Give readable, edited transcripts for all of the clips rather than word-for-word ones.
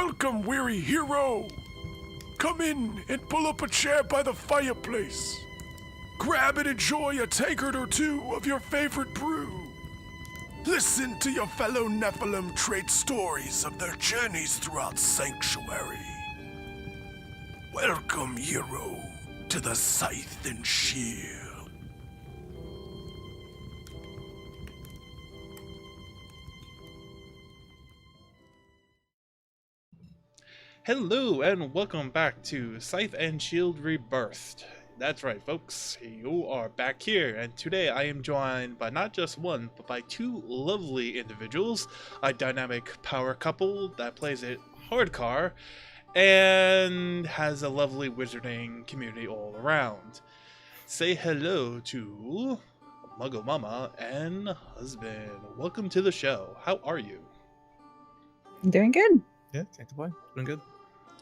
Welcome, weary hero! Come in and pull up a chair by the fireplace. Grab and enjoy a tankard or two of your favorite brew. Listen to your fellow Nephilim trade stories of their journeys throughout Sanctuary. Welcome, hero, to the Scythe and Shield. Hello and welcome back to Scythe and Shield Rebirthed. That's right, folks, you are back here, and today I am joined by not just one, but by two lovely individuals, a dynamic power couple that plays it hardcore, and has a lovely wizarding community all around. Say hello to Muggle Mama and husband. Welcome to the show. How are you? I'm doing good. Yeah, can't complain. It's been good.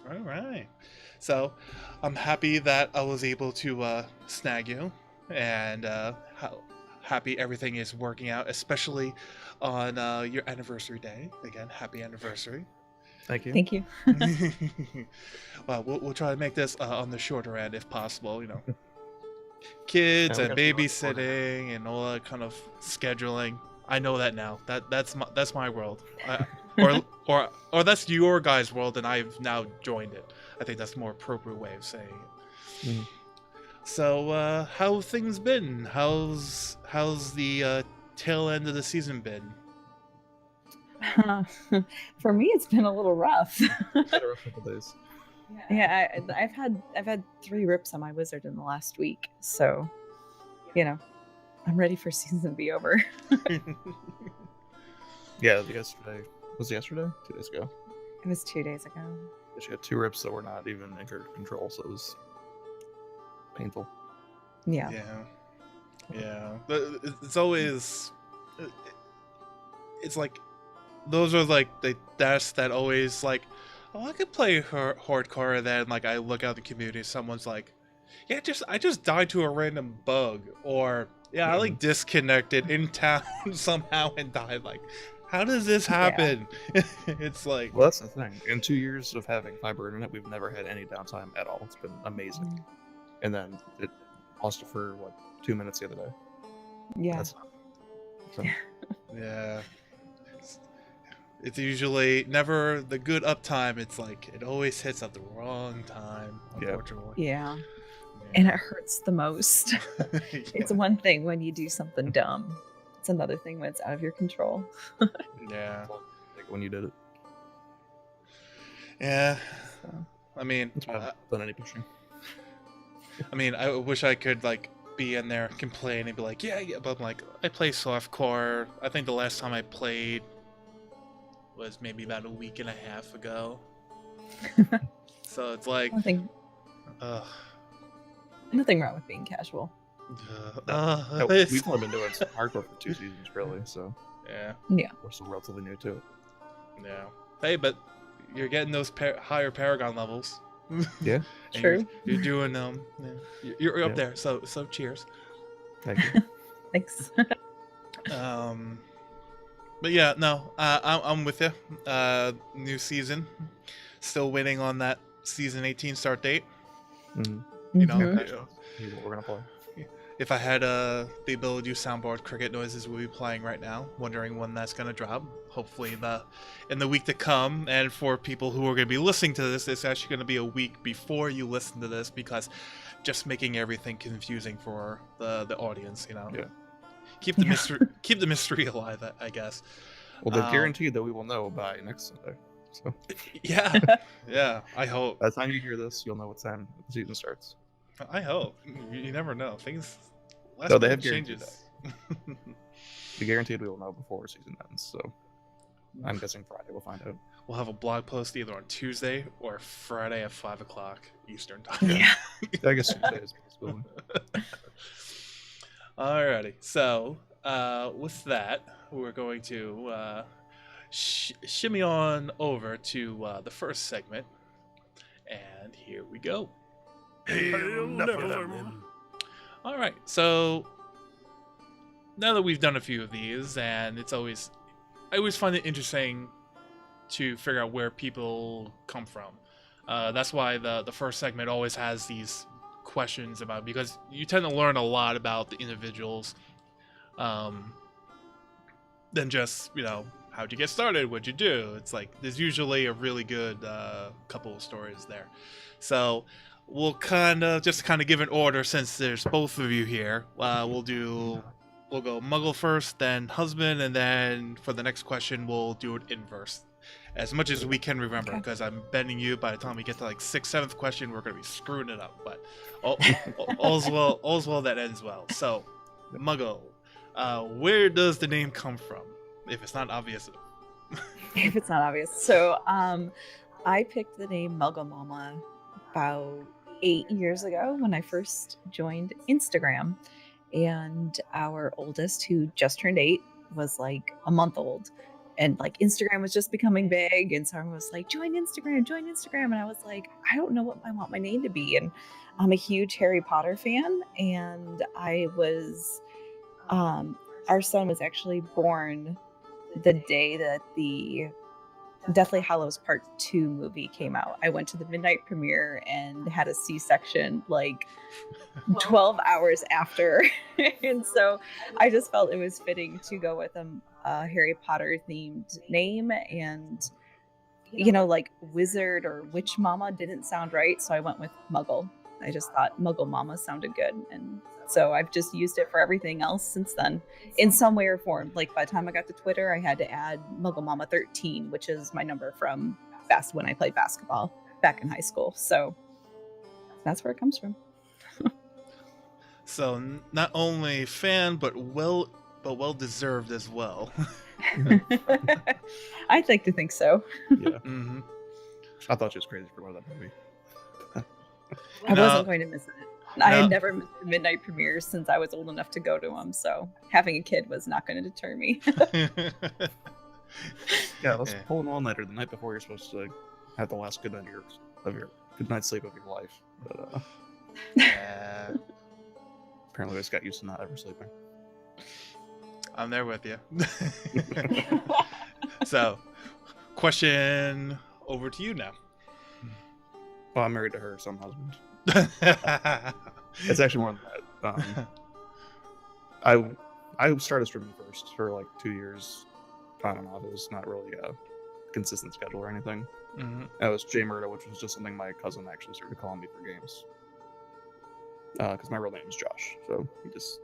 All right. So I'm happy that I was able to snag you, and happy everything is working out, especially on your anniversary day. Again, happy anniversary. Thank you. Thank you. Well, we'll try to make this on the shorter end if possible, you know. Kids Yeah, we and gotta be babysitting and all that kind of scheduling. I know that now. That's my world. Or that's your guys' world, and I've now joined it. I think that's a more appropriate way of saying it. Mhm. So, how have things been? How's the tail end of the season been? For me, it's been a little rough. Had a rough couple days. Yeah, I've had 3 rips on my wizard in the last week, so I'm ready for season to be over. Yeah, yesterday. Was it yesterday? 2 days ago. It was 2 days ago. She had 2 rips that were not even in her control, so it was painful. Yeah. Yeah. It's always. It's like, those are like the deaths that always like, oh, I could play hardcore, and then like I look out the community, someone's like, yeah, I just died to a random bug, or yeah, I like disconnected in town somehow and died. Like, how does this happen? It's like, Well, that's the thing. In 2 years of having fiber internet, we've never had any downtime at all. It's been amazing. And then it lost it for 2 minutes the other day. Yeah. That's so, yeah. It's usually never the good uptime. It's like it always hits at the wrong time, Yeah. unfortunately. Yeah. And it hurts the most. Yeah. It's one thing when you do something dumb. It's another thing when it's out of your control. Yeah. like when you did it. Yeah. So. I mean, That's why I haven't done any pushing. I wish I could like be in there, complain, and be like, yeah, but I'm like, I play softcore. I think the last time I played was maybe about a week and a half ago. So it's like, Nothing wrong with being casual. We've only been doing some hardcore for 2 seasons, really, so yeah. we're still relatively new to it. Yeah. Hey, but you're getting those higher Paragon levels. Yeah. And True. You're doing yeah. You're up Yeah. there. So cheers. Thank you. Thanks. But yeah, no, I'm with you. New season, still waiting on that season 18 start date. Mhm. You know, Mhm. Here's what we're gonna play. if I had the ability to do soundboard cricket noises, we'll be playing right now. Wondering when that's gonna drop. Hopefully in the week to come. And for people who are gonna be listening to this, it's actually gonna be a week before you listen to this, because just making everything confusing for the audience. You know. Yeah. Keep the mystery keep the mystery alive, I guess. Well, they've guaranteed that we will know by next Sunday. So Yeah. Yeah. I hope. by the time you hear this, you'll know what time the season starts. I hope. You never know. Things. No, they have changes. We guaranteed we will know before season ends. So I'm guessing Friday we'll find out. We'll have a blog post either on Tuesday or Friday at 5 o'clock Eastern time. Yeah. I guess Tuesday is a possibility. Alrighty. So, with that, we're going to shimmy on over to the first segment. And here we go. Hail Nephilim. Alright, so now that we've done a few of these, and I always find it interesting to figure out where people come from. That's why the first segment always has these questions about, because you tend to learn a lot about the individuals, than just, how'd you get started, what'd you do. It's like there's usually a really good couple of stories there. So we'll kind of give an order, since there's both of you here. We'll go Muggle first, then husband, and then for the next question we'll do it inverse, as much as we can remember, because I'm betting you by the time we get to like 6th, 7th question, we're going to be screwing it up. But all's well that ends well. So, Muggle, where does the name come from, if it's not obvious? If it's not obvious. So, I picked the name Muggle Mama about 8 years ago when I first joined Instagram. And our oldest, who just turned 8, was like a month old. And like Instagram was just becoming big. And so everyone was like, join Instagram. And I was like, I don't know what I want my name to be. And I'm a huge Harry Potter fan. And our son was actually born the day that the Deathly Hallows Part 2 movie came out. I went to the midnight premiere and had a C-section like 12 hours after. And so I just felt it was fitting to go with a Harry Potter themed name. And, like wizard or witch mama didn't sound right. So I went with Muggle. I just thought Muggle Mama sounded good. And so I've just used it for everything else since then, in some way or form. Like by the time I got to Twitter, I had to add Muggle Mama 13, which is my number from when I played basketball back in high school. So that's where it comes from. So not only fan, but well deserved as well. I'd like to think so. Yeah. Mm-hmm. I thought she was crazy for that movie. I wasn't going to miss it. I had never missed the midnight premieres since I was old enough to go to them, so having a kid was not going to deter me. Yeah, let's pull an all-nighter the night before you're supposed to have the last good night of your good night's sleep of your life. But apparently I just got used to not ever sleeping. I'm there with you. So, question over to you now. Well, I'm married to her, so I'm husband. It's actually more than that. I started streaming first for like 2 years on and off. It was not really a consistent schedule or anything. Mm-hmm. That was Jay Murda, which was just something my cousin actually started calling me for games. Because my real name is Josh, so he just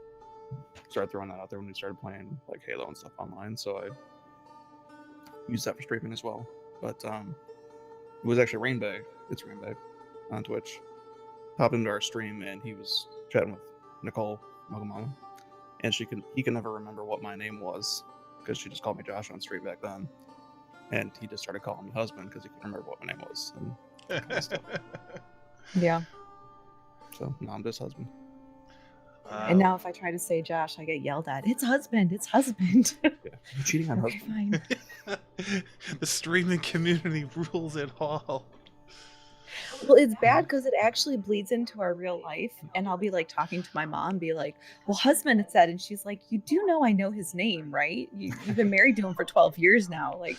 started throwing that out there when we started playing like Halo and stuff online. So I used that for streaming as well. But it was actually Rainbay. It's Rainbay on Twitch. Popped into our stream and he was chatting with Nicole Muggle Mama, and he can never remember what my name was because she just called me Josh on stream back then, and he just started calling me husband because he couldn't remember what my name was and that kind of stuff. Yeah. So now I'm just husband. And now if I try to say Josh, I get yelled at. It's husband. It's husband. Yeah, you're cheating on Okay, husband. fine. The streaming community rules it all. Well, it's bad because it actually bleeds into our real life. And I'll be like talking to my mom, be like, well, husband, it said. And she's like, you do know I know his name, right? You've been married to him for 12 years now. Like,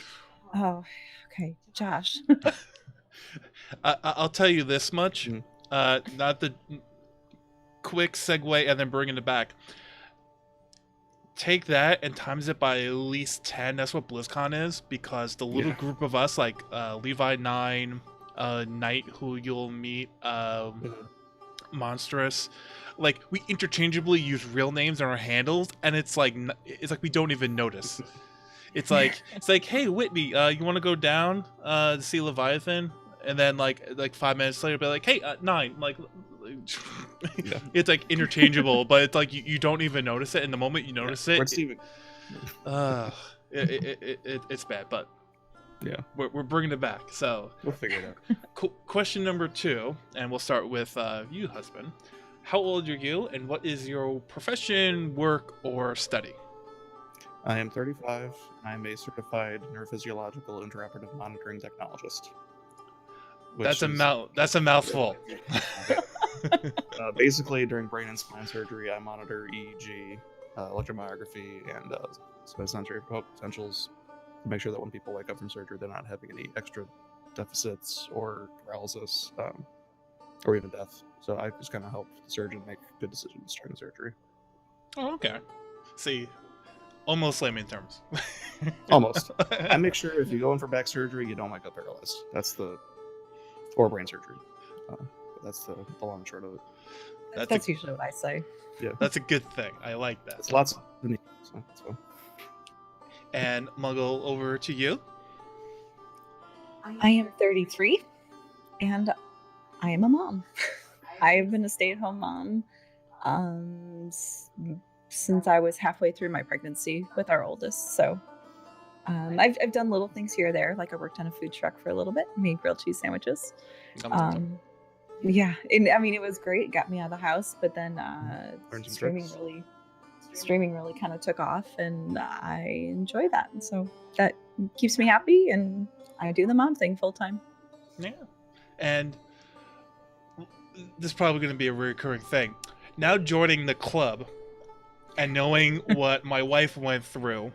oh, okay, Josh. I'll tell you this much. Not the quick segue and then bringing it back. Take that and times it by at least 10. That's what BlizzCon is, because the little group of us, like Levi 9, Knight, who you'll meet, Monstrous, like we interchangeably use real names in our handles, and it's like we don't even notice. It's like hey Whitney, you want to go down to see Leviathan? And then like 5 minutes later, be like, hey, 9, like, it's like interchangeable, but it's like you don't even notice it. And the moment you notice it, it's bad. But yeah, we're bringing it back. So we'll figure it out. Question number 2, and we'll start with you, husband. How old are you, and what is your profession, work, or study? I am 35. I'm a certified neurophysiological interpretive monitoring technologist. That's a mouthful. Basically, during brain and spine surgery, I monitor EEG, electromyography, and sensory potentials to make sure that when people wake up from surgery, they're not having any extra deficits or paralysis, or even death. So I just kind of help the surgeon make good decisions during surgery. Oh, okay. See, almost layman terms. Almost. I make sure if you go in for back surgery, you don't wake up paralyzed. Or brain surgery. That's the long and short of it. That's usually what I say. Yeah, That's a good thing. I like that. it's lots of so that's fun. And Muggle, over to you. I am 33 and I am a mom. I have been a stay-at-home mom since I was halfway through my pregnancy with our oldest. So I've done little things here or there. Like I worked on a food truck for a little bit, made grilled cheese sandwiches. Yeah, and I mean it was great. It got me out of the house, but then Learned some streaming tricks. really kind of took off, and I enjoy that. And so that keeps me happy, and I do the mom thing full time. Yeah. And this is probably going to be a recurring thing. Now joining the club and knowing what my wife went through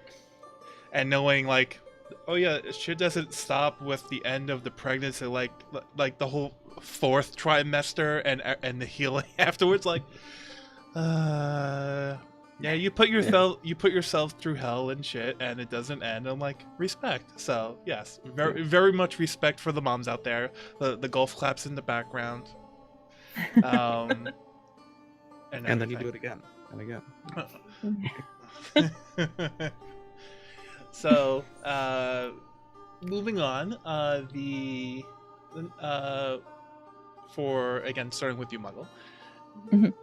and knowing like, oh yeah, shit doesn't stop with the end of the pregnancy, like the whole 4th trimester and the healing afterwards, like, yeah, you put yourself through hell and shit, and it doesn't end. I'm like, respect. So yes, very much respect for the moms out there. The golf claps in the background. And And then you do it again and again. So, moving on, for again starting with you, Muggle. Mhm.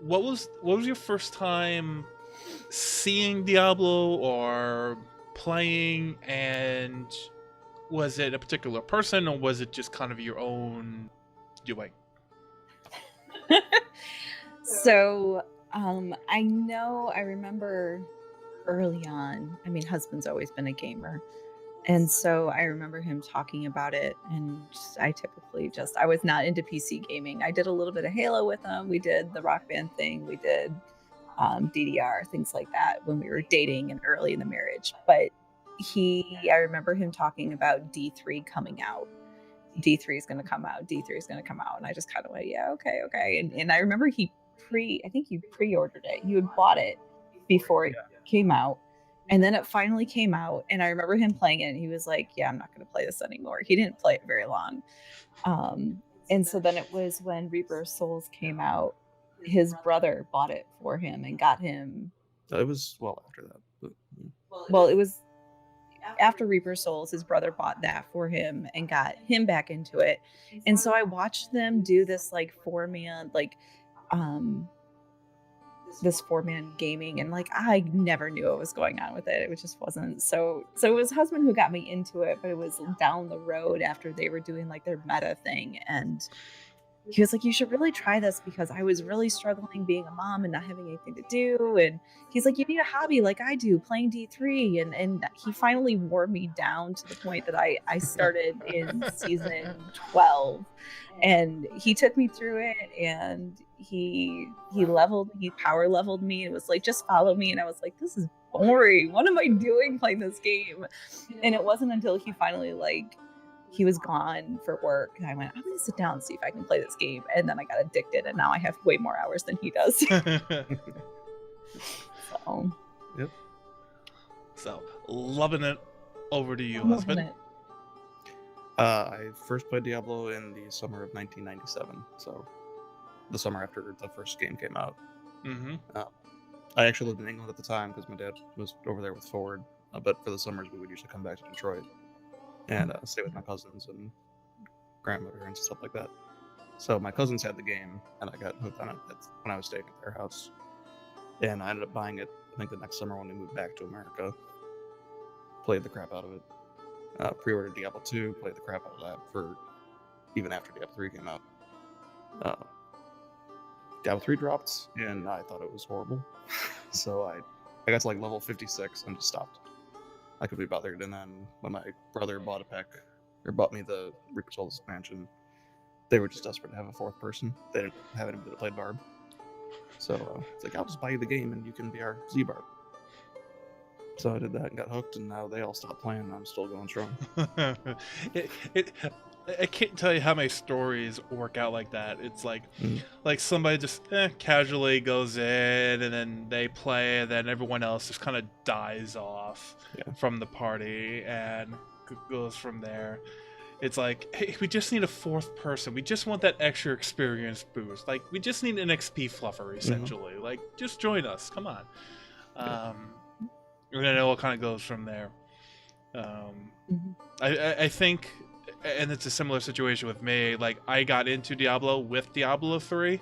What was your first time seeing Diablo or playing, and was it a particular person or was it just kind of your own doing? So I remember early on, I mean, husband's always been a gamer. And so I remember him talking about it, and I was not into PC gaming. I did a little bit of Halo with him. We did the Rock Band thing. We did DDR, things like that when we were dating and early in the marriage. But I remember him talking about D3 coming out. D3 is going to come out. D3 is going to come out. And I just kind of went, yeah, okay. And I remember I think you pre-ordered it. You had bought it before it came out. And then it finally came out, and I remember him playing it, and he was like, yeah, I'm not going to play this anymore. He didn't play it very long. And so then it was when Reaper of Souls came out, his brother bought it for him and got him. It was after that. But, Well, it was after Reaper of Souls, his brother bought that for him and got him back into it. And so I watched them do this like 4-man, this 4-man gaming, and like I never knew what was going on with it. It just wasn't so it was husband who got me into it, but it was down the road after they were doing like their meta thing, and he was like, you should really try this, because I was really struggling being a mom and not having anything to do. And he's like, you need a hobby like I do, playing D3. And he finally wore me down to the point that I started in season 12, and he took me through it, and he power leveled me and was like, just follow me. And I was like, this is boring. What am I doing playing this game? And it wasn't until he finally he was gone for work, and I went, I'm gonna sit down and see if I can play this game. And then I got addicted, and now I have way more hours than he does. So Yep. So, loving it. Over to you, I'm loving husband. it. I first played Diablo in the summer of 1997, so the summer after the first game came out. Mm-hmm. I actually lived in England at the time because my dad was over there with Ford, but for the summers we would usually come back to Detroit and stay with my cousins and grandmother and stuff like that. So my cousins had the game, and I got hooked on it when I was staying at their house. And I ended up buying it, I think, the next summer when we moved back to America. Played the crap out of it. Pre-ordered Diablo 2, played the crap out of that for even after Diablo 3 came out. Diablo 3 dropped, and I thought it was horrible. So I got to like level 56 and just stopped. I could be bothered. And then when my brother bought me the Reaper Souls expansion, they were just desperate to have a 4th person. They didn't have anybody that played Barb. So it's like, I'll just buy you the game and you can be our Z-Barb. So I did that and got hooked, and now they all stopped playing, and I'm still going strong. it, it, I can't tell you how many stories work out like that. It's Mm. like somebody just casually goes in, and then they play, and then everyone else just kind of dies off Yeah. from the party and goes from there. It's like, hey, we just need a fourth person. We just want that extra experience boost. Like, we just need an XP fluffer, essentially. Like, just join us. Come on. Yeah. And then it all kind of goes from there. Mhm. I think, and it's a similar situation with me. Like, I got into Diablo with Diablo 3,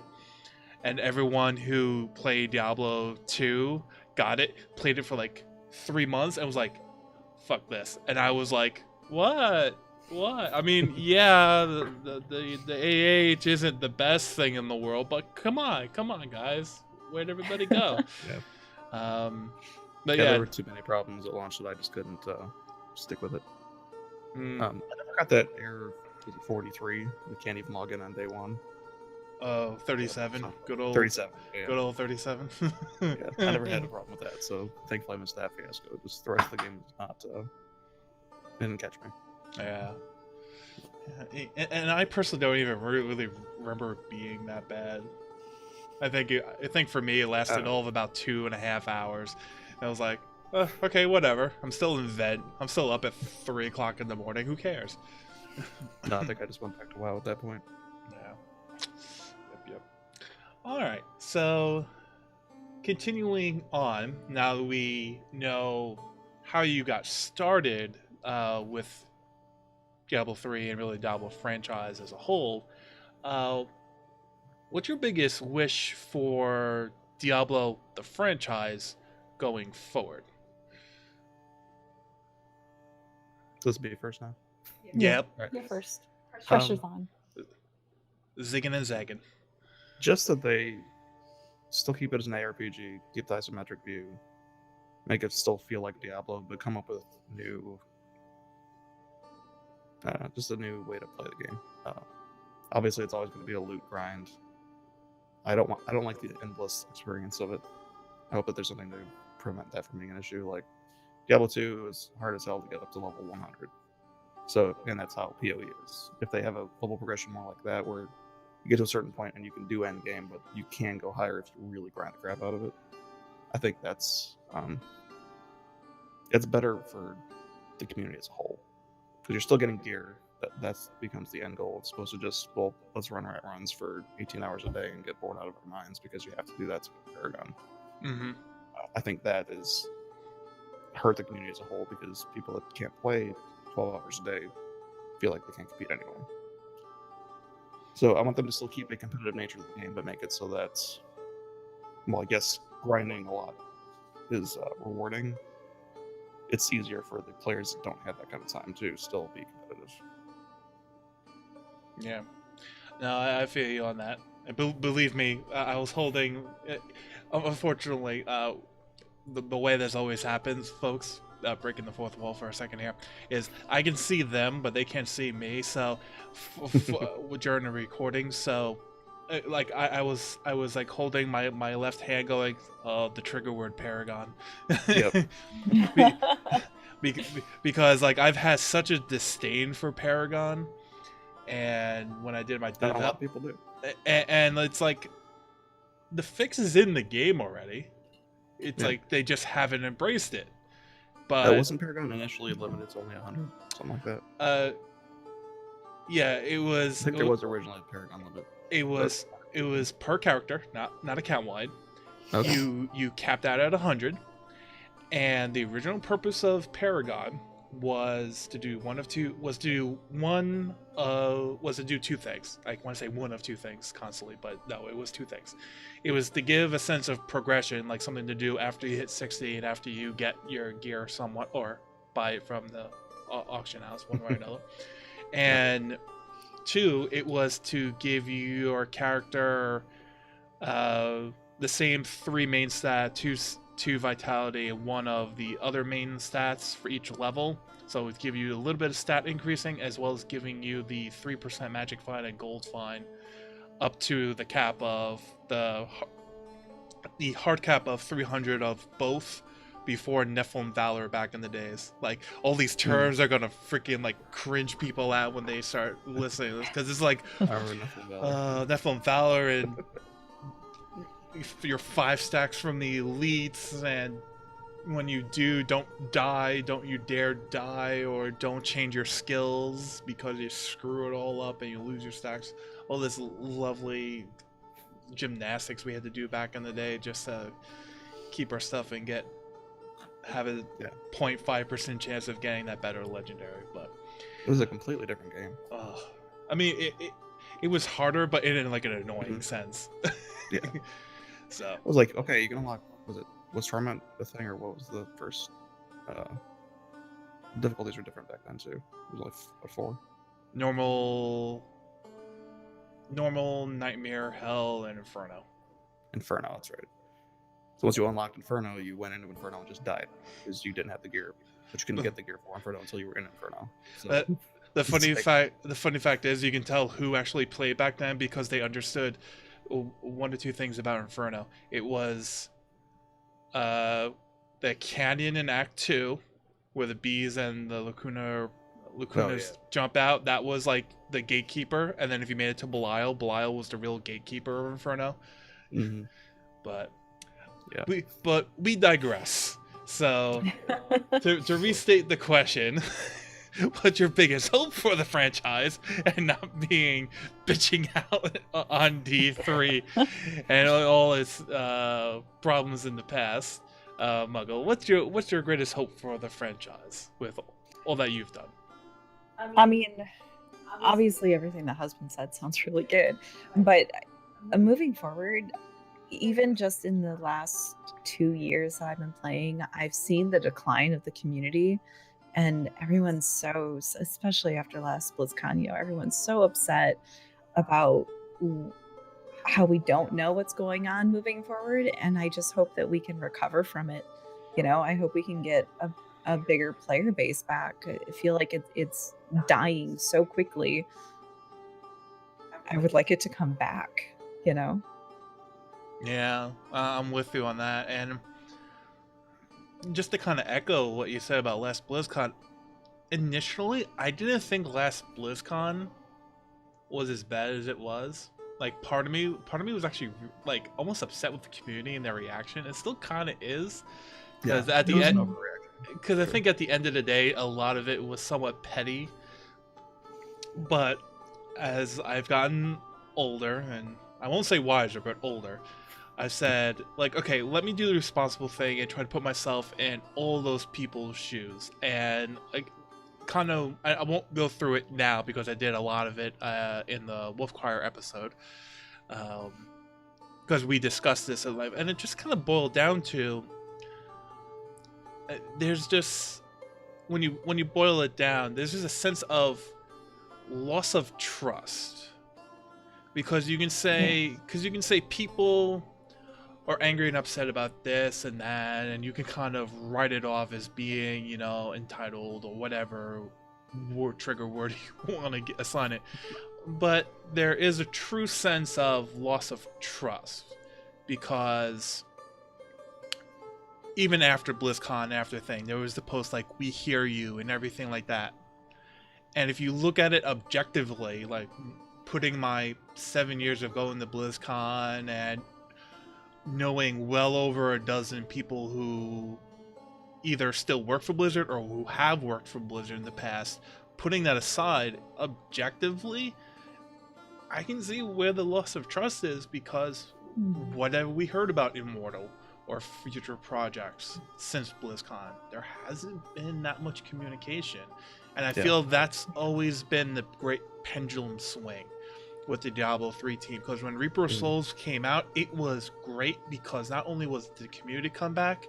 and everyone who played Diablo 2 got it, played it for like 3 months, and was like, fuck this. And I was like, what? What? I mean, yeah, the AH isn't the best thing in the world, but come on, guys. Where'd everybody go? Yeah. But Yeah, yeah, there were too many problems at launch that I just couldn't stick with it. mm, I never got that error. Was it 43? We can't even log in on day one. 37. So, Good old 37. Yeah. Good old 37. Yeah, I never had a problem with that, so thankfully I missed that fiasco. Just the rest of the game was not didn't catch me. Yeah. And I personally don't even really remember it being that bad. I think for me it lasted all of about 2.5 hours. And I was like, okay, whatever. I'm still in bed. I'm still up at 3 o'clock in the morning. Who cares? No, I think I just went back to WoW at that point. Yeah. Yep. All right. So, continuing on, now that we know how you got started with Diablo 3 and really Diablo franchise as a whole, what's your biggest wish for Diablo the franchise going forward? This will be first now. Yep. Right. You're first. Pressure's Um, on. Zigging and zagging. Just that they still keep it as an ARPG, keep the isometric view, make it still feel like Diablo, but come up with new, just a new way to play the game. Obviously, it's always going to be a loot grind. I don't like the endless experience of it. I hope that there's something to prevent that from being an issue. Like Diablo 2 is hard as hell to get up to level 100. So, and that's how PoE is. If they have a level progression more like that, where you get to a certain point and you can do end game, but you can go higher if you really grind the crap out of it. I think that's it's better for the community as a whole, because you're still getting gear. That becomes the end goal. It's supposed to just, well, let's run runs for 18 hours a day and get bored out of our minds because you have to do that to get Paragon. Mm-hmm. I think that is hurt the community as a whole, because people that can't play 12 hours a day feel like they can't compete anyway. So I want them to still keep the competitive nature of the game, but make it so that, well, I guess grinding a lot is rewarding. It's easier for the players that don't have that kind of time to still be competitive. Yeah. No, I feel you on that. And believe me, I was holding. Unfortunately, the way this always happens, folks, breaking the fourth wall for a second here, is I can see them, but they can't see me. So, during the recording, so like I was like holding my left hand, going, the trigger word Paragon. Yep. Because like I've had such a disdain for Paragon. And when I did my And dev a lot of people do. and it's like the fix is in the game already. It's Yeah. like they just haven't embraced it. But Wasn't Paragon initially limited to only 100, something like that? yeah, it was. I think there was originally a Paragon limit. It was per character, not account wide. Okay. You capped out at 100, and the original purpose of Paragon was to do two things. I want to say one of two things constantly, but no, it was two things. It was to give a sense of progression, like something to do after you hit 60 and after you get your gear somewhat, or buy it from the auction house, one way or another. And two, it was to give your character the same 3 main stats, two vitality, and 1 of the other main stats for each level. So it would give you a little bit of stat increasing, as well as giving you the 3% magic fine and gold fine up to the cap of the hard cap of 300 of both before Nephilim Valor back in the days. Like all these terms are gonna freaking like cringe people out when they start listening to this, because it's like I remember Nephilim Valor. Nephilim Valor, and you're 5 stacks from the elites, and when you do, don't die, don't you dare die, or don't change your skills because you screw it all up and you lose your stacks. All this lovely gymnastics we had to do back in the day just to keep our stuff and have a 0.5% chance of getting that better legendary. But It was a completely different game. I mean, it was harder, but in like an annoying sense. Yeah. So It was like, okay, you can unlock, was Torment the thing, or what was the first difficulties were different back then too. It was like 4. normal, nightmare, hell, and inferno. Inferno, that's right. So once you unlocked Inferno, you went into Inferno and just died because you didn't have the gear, but you couldn't get the gear for Inferno until you were in Inferno. So The funny fact is, you can tell who actually played back then because they understood one or two things about Inferno. It was the canyon in Act 2, where the bees and the lacunas jump out. That was like the gatekeeper, and then if you made it to Belial was the real gatekeeper of Inferno. Mhm. But Yeah. we digress. So to restate the question, what's your biggest hope for the franchise, and not being bitching out on D3 and all its problems in the past? Muggle, what's your greatest hope for the franchise with all that you've done? I mean, obviously everything the husband said sounds really good, but moving forward, even just in the last 2 years that I've been playing, I've seen the decline of the community, and everyone's so, especially after last BlizzCon, everyone's so upset about how we don't know what's going on moving forward, and I just hope that we can recover from it. I hope we can get a bigger player base back. I feel like it's dying so quickly. I would like it to come back. Yeah, I'm with you on that. And just to kind of echo what you said about last BlizzCon, initially, I didn't think last BlizzCon was as bad as it was. Like, part of me was actually like almost upset with the community and their reaction. It still kind of is, because at the end, because I think at the end of the day, a lot of it was somewhat petty. But as I've gotten older, and I won't say wiser, but older, I said, like, okay, let me do the responsible thing and try to put myself in all those people's shoes. And like, kind of, I won't go through it now because I did a lot of it in the Wolfchoir episode, because we discussed this in live, and it just kind of boiled down to there's just, when you boil it down, there's just a sense of loss of trust, because you can say people are angry and upset about this and that, and you can kind of write it off as being, entitled or whatever trigger word you want to assign it. But there is a true sense of loss of trust, because even after BlizzCon, after thing, there was the post like, "We hear you" and everything like that. And if you look at it objectively, like putting my 7 years of going to BlizzCon and knowing well over a dozen people who either still work for Blizzard or who have worked for Blizzard in the past, putting that aside, objectively, I can see where the loss of trust is, because whatever we heard about Immortal or future projects since BlizzCon, there hasn't been that much communication. And I feel that's always been the great pendulum swing with the Diablo 3 team, because when Reaper of Souls came out, it was great because not only was the community come back,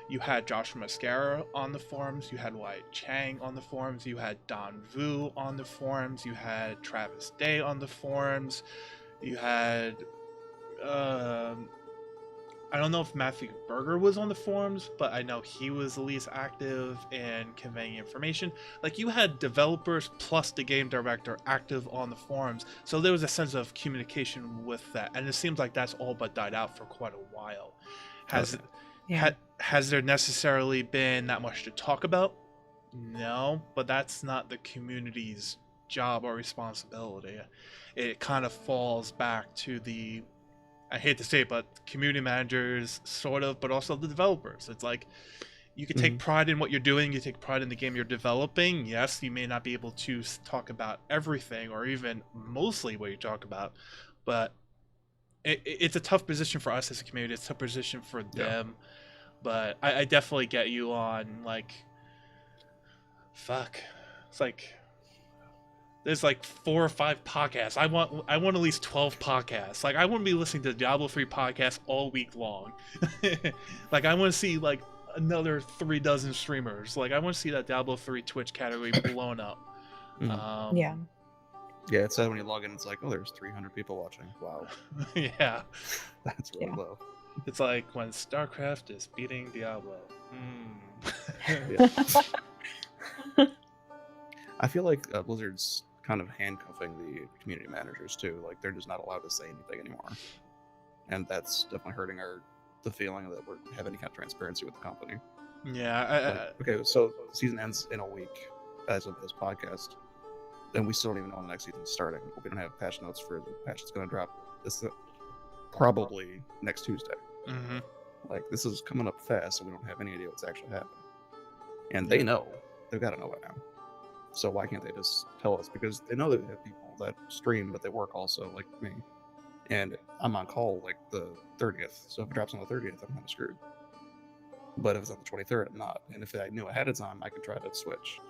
you had Josh Mascara on the forums, you had Wyatt Chang on the forums, you had Don Vu on the forums, you had Travis Day on the forums, you had I don't know if Matthew Berger was on the forums, but I know he was the least active in conveying information. Like, you had developers plus the game director active on the forums, so there was a sense of communication with that, and it seems like that's all but died out for quite a while. Yeah. Has there necessarily been that much to talk about? No, but that's not the community's job or responsibility. It kind of falls back to the, I hate to say it, but community managers, sort of, but also the developers. It's like, you can take pride in what you're doing, you take pride in the game you're developing. Yes, you may not be able to talk about everything or even mostly what you talk about, but it's a tough position for us as a community. It's a tough position for them. But I definitely get you on, like, fuck. It's like, there's like 4 or 5 podcasts. I want at least 12 podcasts. Like, I wouldn't be listening to Diablo 3 podcasts all week long. Like, I want to see like another 3 dozen streamers. Like, I want to see that Diablo 3 Twitch category blown up. Yeah. Yeah, it's sad when you log in. It's like, oh, there's 300 people watching. Wow, Yeah. that's really low. It's like when StarCraft is beating Diablo. I feel like Blizzard's kind of handcuffing the community managers too. Like, they're just not allowed to say anything anymore, and that's definitely hurting the feeling that we have any kind of transparency with the company. Yeah. Okay, so the season ends in a week as of this podcast, and we still don't even know when the next season's starting. We don't have patch notes for the patch that's going to drop this probably next Tuesday. Like, this is coming up fast, so we don't have any idea what's actually happening. And they know. They've got to know by now. So why can't they just tell us? Because they know that they have people that stream, but they work also, like me. And I'm on call like the 30th. So if it drops on the 30th, I'm kind of screwed. But if it's on the 23rd, I'm not. And if I knew ahead of time, I could try to switch.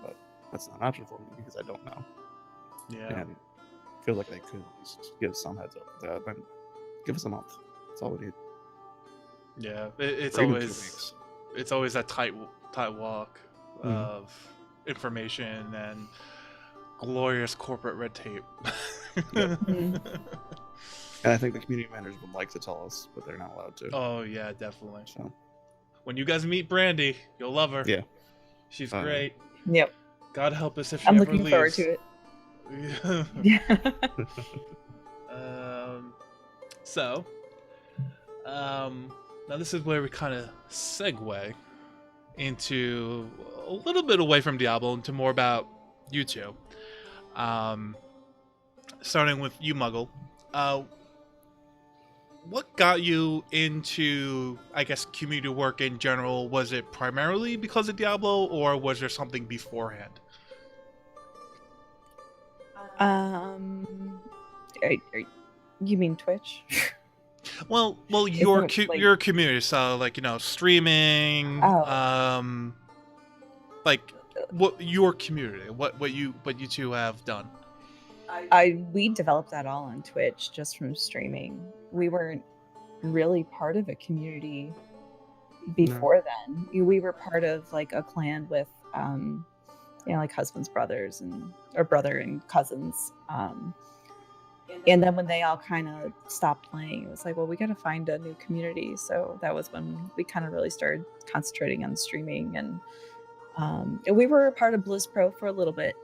But that's not an option for me because I don't know. Yeah. And I feel like they could at least give some heads up with that. But give us a month. That's all we need. Yeah. It's Or even 2 always weeks. it's always that tight walk of information and glorious corporate red tape. And I think the community managers would like to tell us, but they're not allowed to. Oh yeah, definitely. So When you guys meet Brandy, you'll love her. yeah, She's Oh, yeah. great. Yep. God help us if she I'm ever looking leaves. forward to it. Yeah. So, now this is where we kind of segue into a little bit away from Diablo into more about you two. Starting with you, Muggle. What got you into, I guess, community work in general? Was it primarily because of Diablo, or was there something beforehand? You mean Twitch? Well, your Isn't it, like- your community, so like, you know, streaming, Oh. like what your community, what you two have done. We developed that all on Twitch just from streaming. We weren't really part of a community before then. We were part of like a clan with like husbands, brothers, or brother and cousins. And then when they all kind of stopped playing, it was like, well, we got to find a new community. So that was when we kind of really started concentrating on streaming. And we were a part of Blizz Pro for a little bit.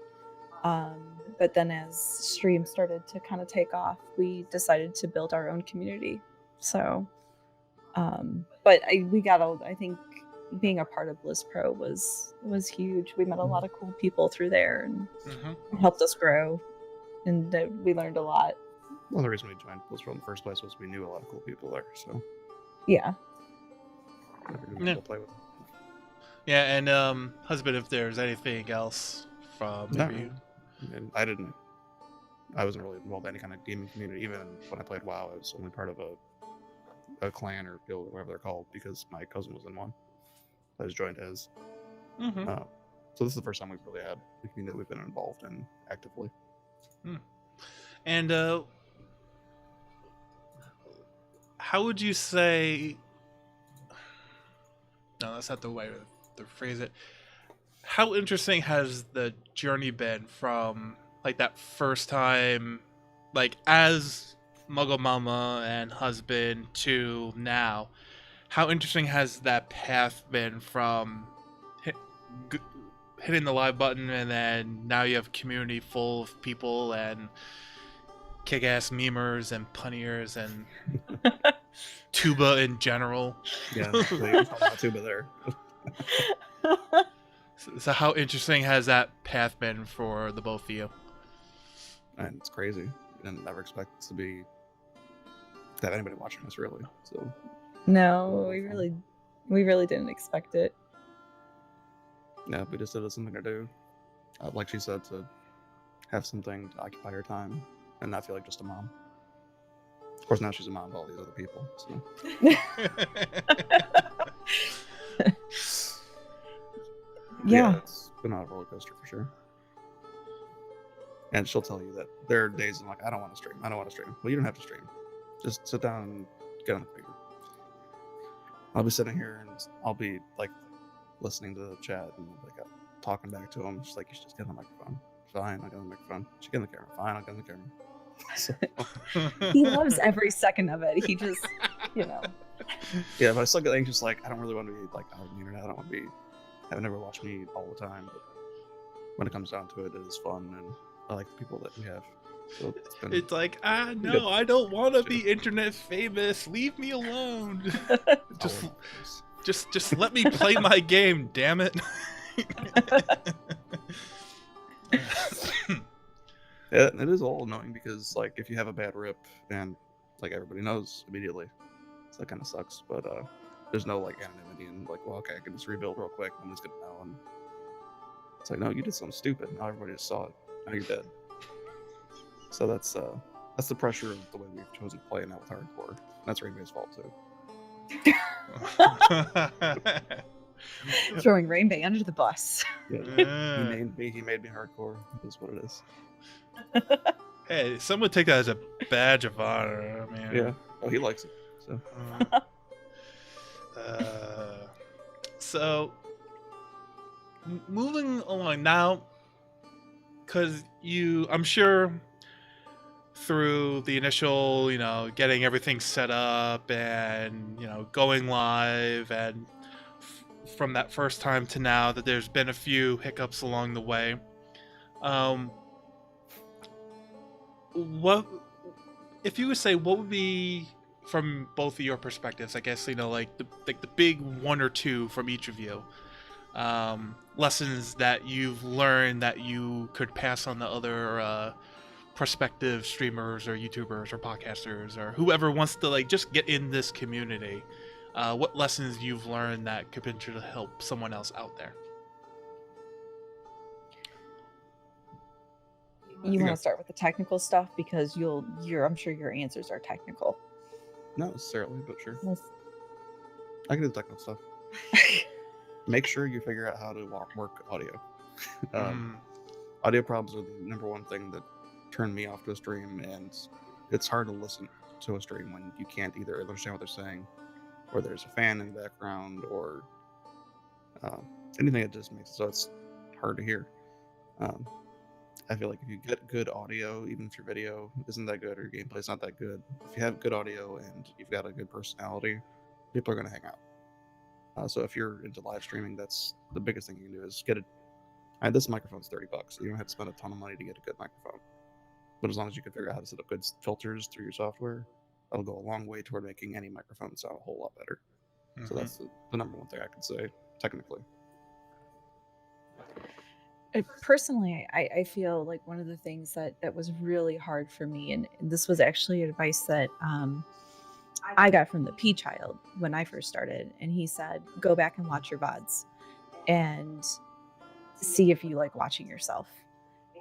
But then as stream started to kind of take off, we decided to build our own community. So, I think being a part of Blizz Pro was huge. We met a lot of cool people through there and helped us grow. And we learned a lot. well, the reason we joined Blizzard in the first place was we knew a lot of cool people there. So Yeah. we Yeah. to play with. Yeah, and husband, if there's anything else from No. maybe And I wasn't really involved in any kind of gaming community. Even when I played WoW, I was only part of a clan or guild or whatever they're called because my cousin was in one. I was joined as. So this is the first time we've really had a community that we've been involved in actively. And how would you say? No, that's not the way to phrase it. How interesting has the journey been from like that first time, like as Muggle Mama and husband to now? How interesting has that path been from hitting the live button and then now you have a community full of people and kick-ass memers and punniers and tuba in general. Yeah, so you was talking about tuba there. So how interesting has that path been for the both of you? And it's crazy. And never expect this to have anybody watching us really. So No, Wonderful. we really didn't expect it. yeah, we just did something to do. Like she said, to have something to occupy her time and not feel like just a mom. Of course, now she's a mom to all these other people. So Yeah. it's been a roller coaster for sure. And she'll tell you that there are days I'm like, I don't want to stream. I don't want to stream. Well, you don't have to stream. Just sit down and get on the computer. I'll be sitting here and I'll be like listening to the chat and like talking back to him. She's like, you should just get on the microphone. Fine, I'll get on the microphone. She get on the camera. Fine, I'll get on the camera. So, He loves every second of it. He just, you know. yeah, but I still get anxious. Like, I don't really want to be like out on the internet. I don't want to be having everyone watch me all the time. But when it comes down to it, it is fun, and I like the people that we have. So it's been It's like, good. no, I don't want to be internet famous. Leave me alone. just, all of us. just let me play my game. Damn it. Yeah, it is all annoying because like if you have a bad rip and like everybody knows immediately, so that kind of sucks. But there's no like anonymity and like, well, okay, I can just rebuild real quick. I'm just gonna know. And it's like, no, you did something stupid. Now everybody just saw it. Now you're dead. So that's the pressure of the way we've chosen to play now with hardcore. And that's Rainbow's fault too. Throwing Rainbow under the bus. Yeah, Uh, he made me hardcore. Is what it is. hey, someone take that as a badge of honor. I mean, Yeah. Oh, he likes it. So so moving along now, because I'm sure through the initial, getting everything set up and going live, and from that first time to now, that there's been a few hiccups along the way. What if you would say, what would be, from both of your perspectives, I guess, like the big one or two from each of you, lessons that you've learned that you could pass on to other prospective streamers or YouTubers or podcasters or whoever wants to like just get in this community? What lessons you've learned that could potentially help someone else out there? You Yeah. want to start with the technical stuff because I'm sure your answers are technical. not necessarily, but sure. Let's- I can do the technical stuff. Make sure you figure out how to work audio. Audio problems are the number one thing that turned me off to a stream, and it's hard to listen to a stream when you can't either understand what they're saying, or there's a fan in the background, or anything that just makes it so it's hard to hear. I feel like if you get good audio, even if your video isn't that good or your gameplay's not that good, if you have good audio and you've got a good personality, people are going to hang out. So if you're into live streaming, that's the biggest thing you can do is get it. And this microphone's $30, so you don't have to spend a ton of money to get a good microphone. But as long as you can figure out how to set up good filters through your software, that'll go a long way toward making any microphone sound a whole lot better. So that's the number one thing I could say, technically. Personally, I feel like one of the things that was really hard for me, and this was actually advice that I got from the P Child when I first started, and he said, go back and watch your VODs and see if you like watching yourself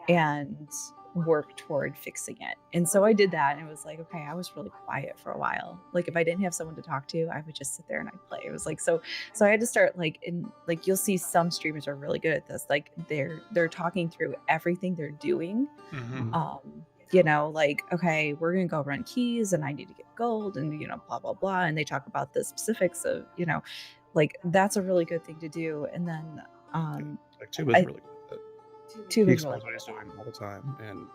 and work toward fixing it. And so I did that, and it was like, okay, I was really quiet for a while. Like if I didn't have someone to talk to, I would just sit there and I'd play. It was like so I had to start like you'll see some streamers are really good at this. Like they're talking through everything they're doing. Like, okay, we're gonna go run keys and I need to get gold and blah blah blah. And they talk about the specifics of, like that's a really good thing to do. And then Like Tuba's really good at that. Tuba's He explains really what he's doing all the time, and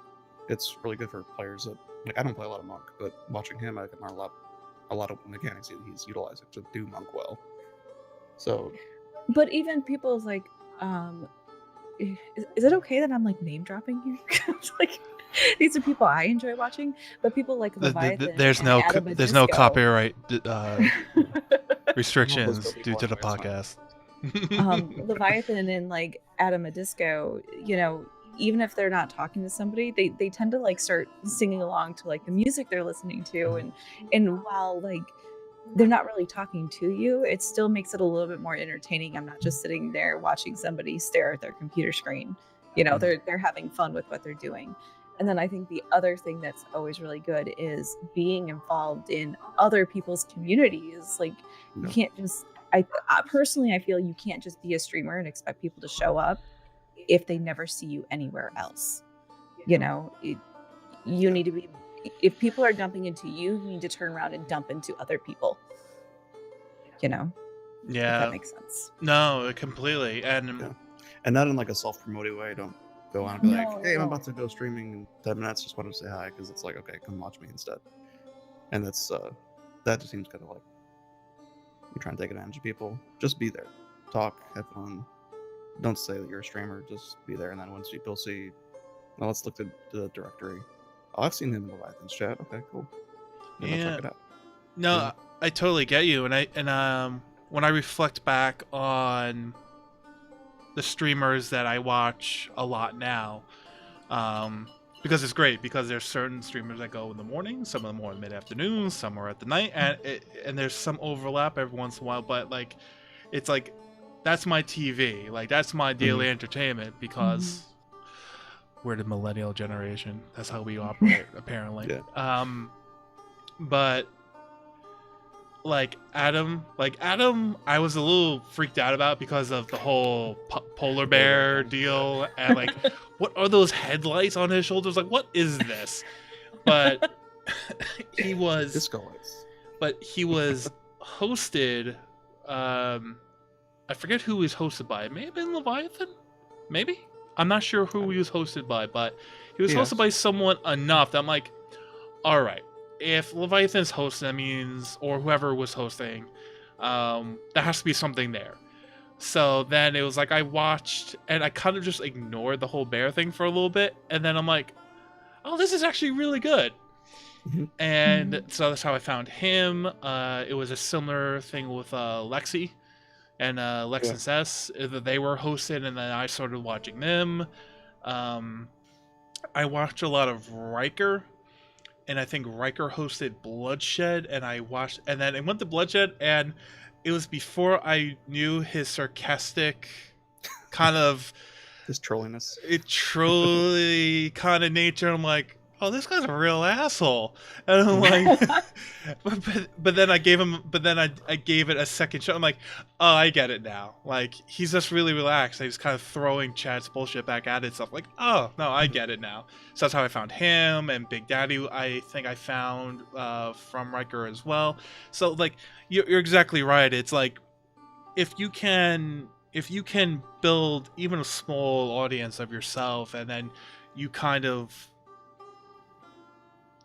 it's really good for players that like. I don't play a lot of Monk, but watching him, I can learn a lot of mechanics that he's utilizing to do Monk well. So, But even people's like, is it okay that I'm like name dropping here? It's like, These are people I enjoy watching, but people like Leviathan There's and no Adam there's no Badisco. copyright All restrictions those due to the people anyway, podcast. Leviathan and like Adam Badisco, you know, even if they're not talking to somebody, they tend to like start singing along to like the music they're listening to, and while like they're not really talking to you, it still makes it a little bit more entertaining. I'm not just sitting there watching somebody stare at their computer screen. You know, they're having fun with what they're doing. And then I think the other thing that's always really good is being involved in other people's communities. Like you Yeah. can't just I personally I feel you can't just be a streamer and expect people to show up if they never see you anywhere else. You know, you need to be, if people are dumping into you, you need to turn around and dump into other people. You know, if Yeah, that makes sense. no, completely. And Yeah. And not in like a self-promoting way. Don't go on and be No, like, hey, I'm no. about to go streaming in 10 minutes. Just want to say hi, because it's like, okay, come watch me instead. And that's that just seems kind of like you're trying to take advantage of people. Just be there, talk, have fun. Don't say that you're a streamer. Just be there. And then once people see, well, let's look at the directory. Oh, I've seen him in Leviathan's chat. Okay, cool. Then I'll Yeah. check it out. no, Yeah. I totally get you. And when I reflect back on the streamers that I watch a lot now, because it's great, because there's certain streamers that go in the morning, some of them are in mid-afternoon, some are at the night, and there's some overlap every once in a while, but like it's like that's my TV, like that's my daily entertainment, because we're the millennial generation. That's how we operate apparently. Yeah. But like Adam, I was a little freaked out about because of the whole polar bear deal, and like, what are those headlights on his shoulders? Like, what is this? But he was Disco lights. hosted. I forget who he was hosted by. It may have been Leviathan. Maybe, I'm not sure who he was hosted by, but he was Yes. hosted by someone enough that I'm like, all right. If Leviathan's hosting, that means, or whoever was hosting, there has to be something there. So then it was like I watched, and I kind of just ignored the whole bear thing for a little bit, and then I'm like, oh, this is actually really good. Mhm. And so that's how I found him. It was a similar thing with Lexi and Lex and Cess. They were hosted, and then I started watching them. I watched a lot of Riker. And I think Riker hosted Bloodshed, and I watched, and then it went to Bloodshed, and it was before I knew his sarcastic kind of This trolliness. truly kind of nature. I'm like, oh, this guy's a real asshole, and I'm like, but then I gave it a second shot. I'm like, oh, I get it now. Like, he's just really relaxed. He's kind of throwing Chad's bullshit back at it. Stuff like, oh no, I get it now. So that's how I found him, and Big Daddy. I think I found from Riker as well. So like, you're exactly right. It's like, if you can build even a small audience of yourself, and then you kind of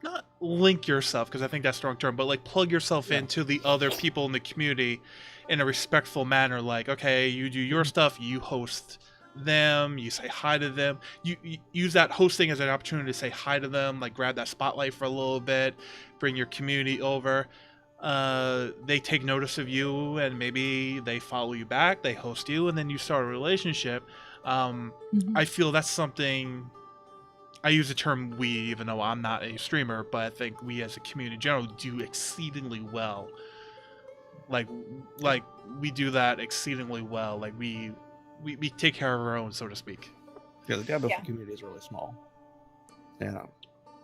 not link yourself, because I think that's the wrong term, but like plug yourself into the other people in the community in a respectful manner. Like, okay, you do your stuff, you host them, you say hi to them, you use that hosting as an opportunity to say hi to them, like grab that spotlight for a little bit, bring your community over. They take notice of you, and maybe they follow you back, they host you, and then you start a relationship. I feel that's something. I use the term we, even though I'm not a streamer, but I think we as a community in general do exceedingly well. Like we do that exceedingly well. Like we take care of our own, so to speak. Yeah, the Diablo Yeah. community is really small. And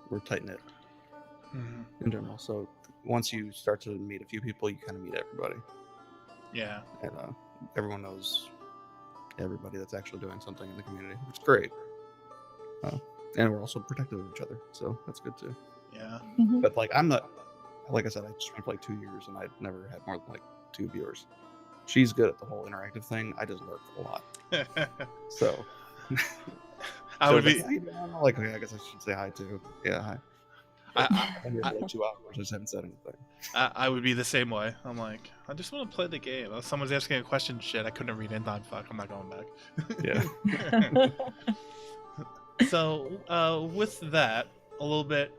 we're tight knit Mhm. in general. So once you start to meet a few people, you kind of meet everybody. Yeah. And everyone knows everybody that's actually doing something in the community, which is great. And we're also protective of each other, so that's good too. Yeah. But like, I'm not, like I said, I streamed for like 2 years and I've never had more than like 2 viewers. She's good at the whole interactive thing. I just lurk a lot. So I would be. like, okay, I guess I should say hi too. Yeah, hi. I, I'm here for like 2 hours. I just haven't said anything. I would be the same way. I'm like, I just want to play the game. If someone's asking a question, shit, I couldn't read it. Fuck, I'm not going back. Yeah. So, with that, a little bit,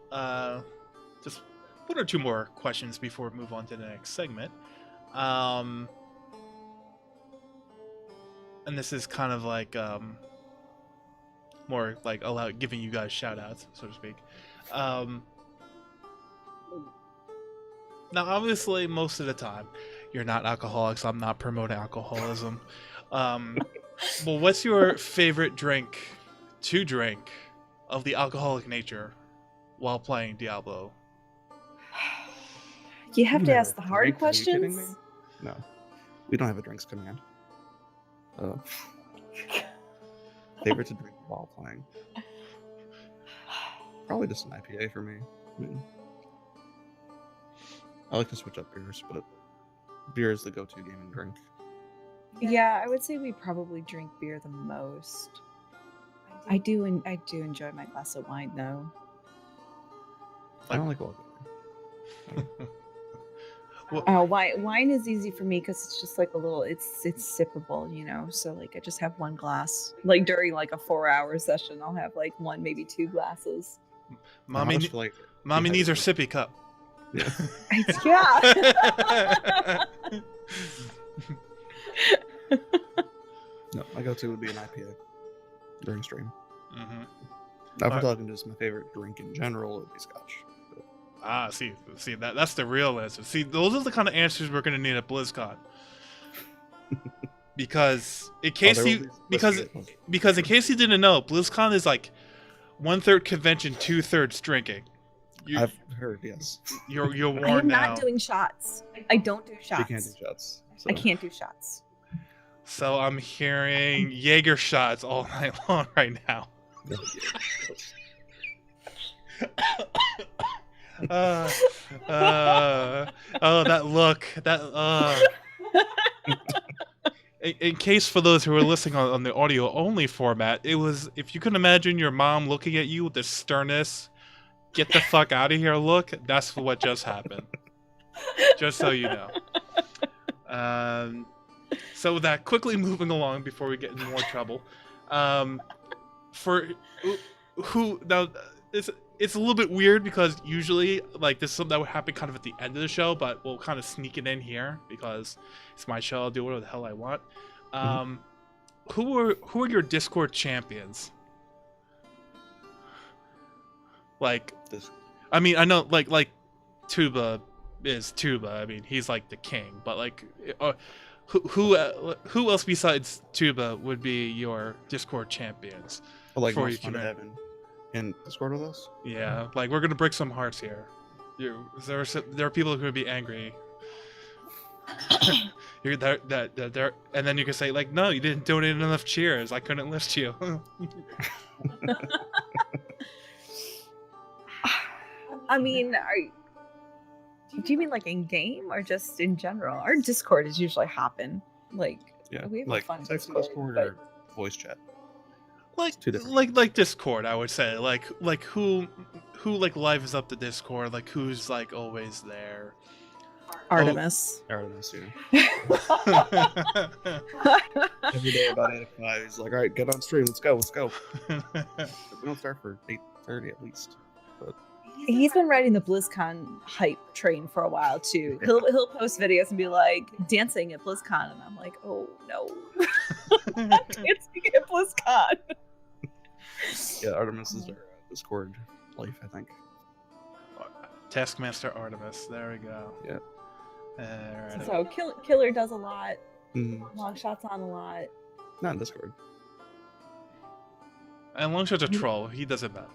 just one or two more questions before we move on to the next segment. And this is kind of like more like giving you guys shout outs, so to speak. Now, obviously, most of the time, you're not alcoholics. I'm not promoting alcoholism. Well, what's your favorite drink to drink of the alcoholic nature while playing Diablo? You have to Never ask the hard drink, are you kidding questions. me? No, we don't have a drinks command. Favorite to drink while playing? Probably just an IPA for me. I mean, I like to switch up beers, but beer is the go-to gaming drink. Yeah, I would say we probably drink beer the most. I do enjoy my glass of wine though. I don't like all beer. Well, Wine is easy for me because it's just like a little. It's sippable, you know. So like I just have one glass. Like during like a 4-hour session, I'll have like one, maybe 2 glasses. mommy, I just feel like mommy needs her dehydrated. sippy cup. Yeah. Yeah. No, my go-to would be an IPA during stream. Hmm. Now, if we're Alright. talking just my favorite drink in general, it would be scotch. Ah, see, that's the real answer. See, those are the kind of answers we're gonna need at BlizzCon. Because in case there will you be because whiskey. because in case you didn't know, BlizzCon is like 1/3 convention, 2/3 drinking. I've heard, yes. You're I am warned now. not doing shots. I don't do You shots. can't do shots. So. I can't do shots. So I'm hearing Jaeger shots all night long right now. Oh, that look. In case for those who are listening on the audio only format, it was, if you can imagine your mom looking at you with the sternness, get the fuck out of here look, that's what just happened. Just so you know. So with that, quickly moving along before we get in more trouble. For who now, it's a little bit weird because usually like this is something that would happen kind of at the end of the show, but we'll kind of sneak it in here because it's my show. I'll do whatever the hell I want. Who are your Discord champions? Like, This- I mean, I know like Tuba is Tuba. I mean, he's like the king. But like, who else besides Tuba would be your Discord champions? But like For most each fun to event. have in Discord with us. Yeah, like we're gonna break some hearts here. There are people who would be angry. You're there, and then you can say like, no, you didn't donate enough cheers. I couldn't list you. I mean, do you mean like in game or just in general? Our Discord is usually hopping. Like, Yeah, we have a like fun text Discord, Discord but- or voice chat. like two different like Discord, I would say. Like who like lives up the Discord? Like who's like always there? Artemis. Artemis, yeah. Every day about 8:05, he's like, "All right, get on stream. Let's go. We don't start for 8:30 at least." He's been riding the BlizzCon hype train for a while too. He'll post videos and be like dancing at BlizzCon, and I'm like, oh no, not dancing at BlizzCon. Yeah, Artemis is our Discord life, I think. Taskmaster Artemis. There we go. Yeah. Alright. So Killer does a lot. Mm, Long shots on a lot. not in Discord. And Longshot's a troll. He doesn't matter.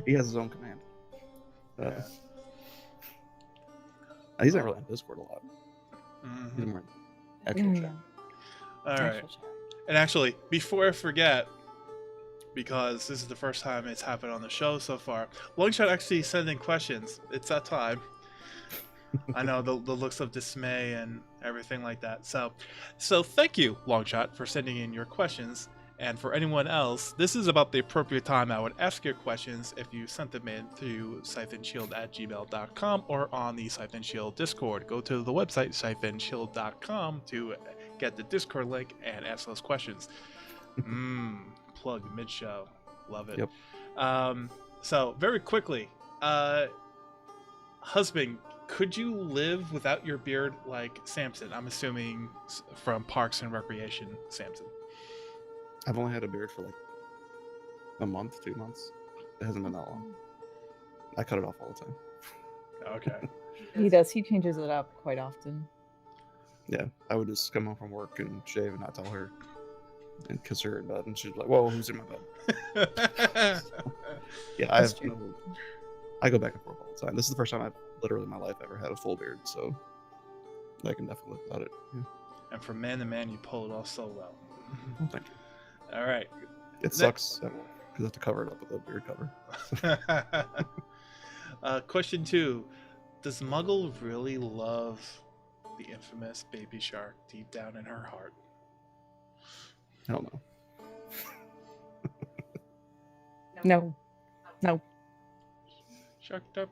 He has his own command. He's not really on Discord a lot. He's Mhm. more actual chat. All right. And actually, before I forget, because this is the first time it's happened on the show so far, Longshot actually sent in questions. It's that time. I know the looks of dismay and everything like that. So thank you, Longshot, for sending in your questions. And for anyone else, this is about the appropriate time I would ask your questions if you sent them in through siphonshield@gmail.com or on the Siphon Shield Discord. Go to the website siphonshield.com to get the Discord link and ask those questions. Plug mid-show. Love it. Yep. So very quickly, husband, could you live without your beard like Samson? I'm assuming from Parks and Recreation, Samson. I've only had a beard for like a month, 2 months. It hasn't been that long. I cut it off all the time. Okay. He does. He changes it up quite often. Yeah, I would just come home from work and shave and not tell her, and kiss her in bed, and she'd be like, "Whoa, who's in my bed?" Yeah, That's true. I go back and forth all the time. This is the first time I've literally in my life ever had a full beard, so I can definitely live without it. Yeah. And from man to man, you pull it off so well. Well, thank you. All right. It sucks because I have to cover it up with a beard cover. Question 2. Does Muggle really love the infamous baby shark deep down in her heart? I don't know. No. No. Shark. No.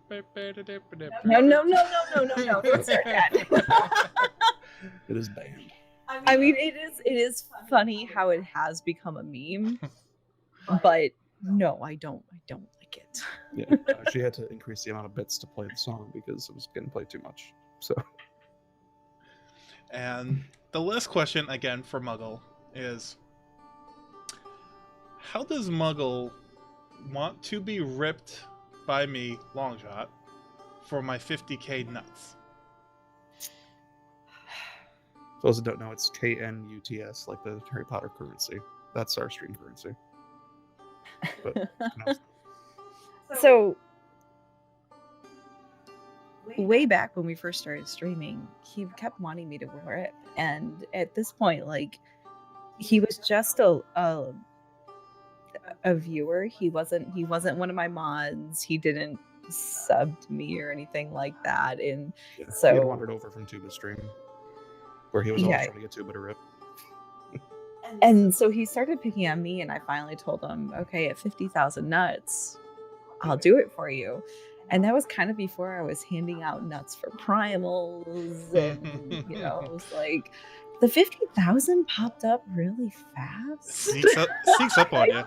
Don't start that. It is banned. I mean, it is funny how it has become a meme, but no, I don't like it. Yeah, she had to increase the amount of bits to play the song because it was getting played too much. So, And the last question, again, for Muggle is, how does Muggle want to be ripped by me, Longshot, for my 50k nuts? for those that don't know, it's KNUTS, like the Harry Potter currency. That's our stream currency. But no, So, way back when we first started streaming, he kept wanting me to rip, and at this point, like, he was just a viewer. He wasn't one of my mods. He didn't sub to me or anything like that. And yeah. He had so, wandered over from Tuba's stream, where he was always yeah, trying to get Tuba to rip. and so he started picking on me, and I finally told him, okay, at 50,000 nuts, I'll do it for you. And that was kind of before I was handing out nuts for primals, and it was like the 50,000 popped up really fast. Sneaks up on you.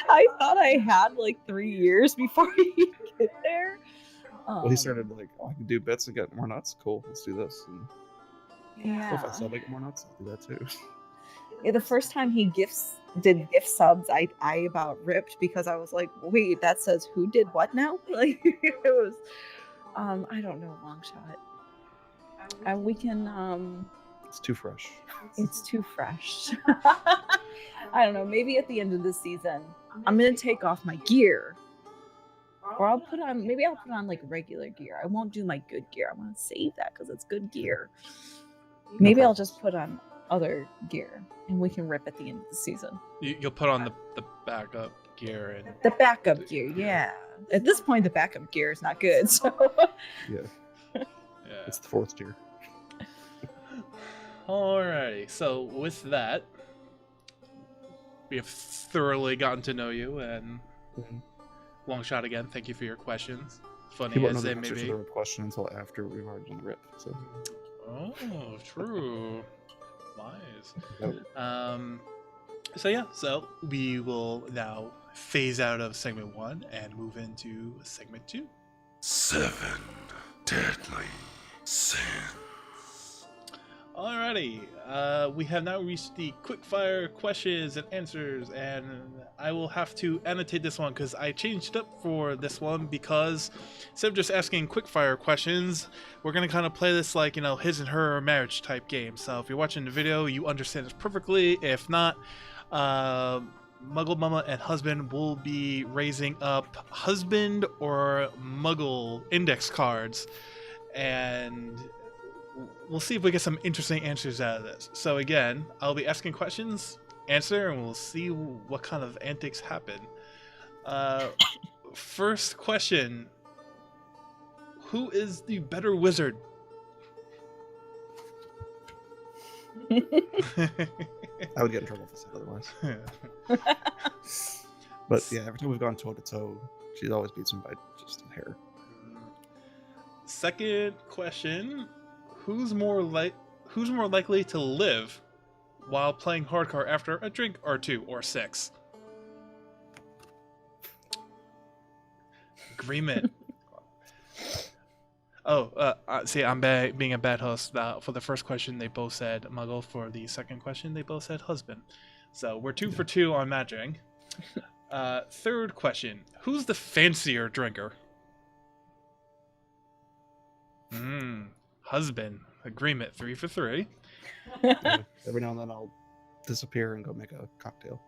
I thought I had like 3 years before he get there. Well, he started like, oh, I can do bits and get more nuts. Cool, let's do this. And Yeah. if I sub, I get more nuts. I'll do that too. Yeah, the first time he did gift subs, I about ripped because I was like, wait, that says who did what now? Like, it was, I don't know, long shot. We can, It's too fresh. it's too fresh. I don't know, maybe at the end of the season, I'm gonna take off my gear. Or I'll put on like regular gear. I won't do my good gear. I want to save that because it's good gear. Maybe I'll just put on other gear and we can rip at the end of the season. You'll put on the backup gear and The backup gear, yeah. At this point, the backup gear is not good. So Yeah, yeah. it's the 4th tier. Alrighty. So with that, we have thoroughly gotten to know you, and long shot again. Thank you for your questions. Funny He won't know as the they may answer to be. the rip question until after we've already done the rip. So, Oh, true. Wise. Nope. So yeah, so we will now phase out of segment 1 and move into segment 2. 7 deadly sins. Alrighty, we have now reached the quickfire questions and answers, and I will have to annotate this one because I changed up for this one, because instead of just asking quickfire questions, we're going to kind of play this like, his and her marriage type game. So if you're watching the video, you understand this perfectly. If not, Muggle Mama and husband will be raising up husband or Muggle index cards, and we'll see if we get some interesting answers out of this. So again, I'll be asking questions, answer, and we'll see what kind of antics happen. First question: who is the better wizard? I would get in trouble if I said otherwise. But yeah, every time we've gone toe to toe, she's always beats me by just a hair. Second question: who's more likely to live while playing hardcore after a drink or 2 or 6. Agreement. See, I'm being a bad host. For the first question, they both said muggle. For the second question, they both said husband. So we're 2 for 2 on matching. Third question: who's the fancier drinker? Husband. Agreement. 3 for 3. Yeah, every now and then I'll disappear and go make a cocktail.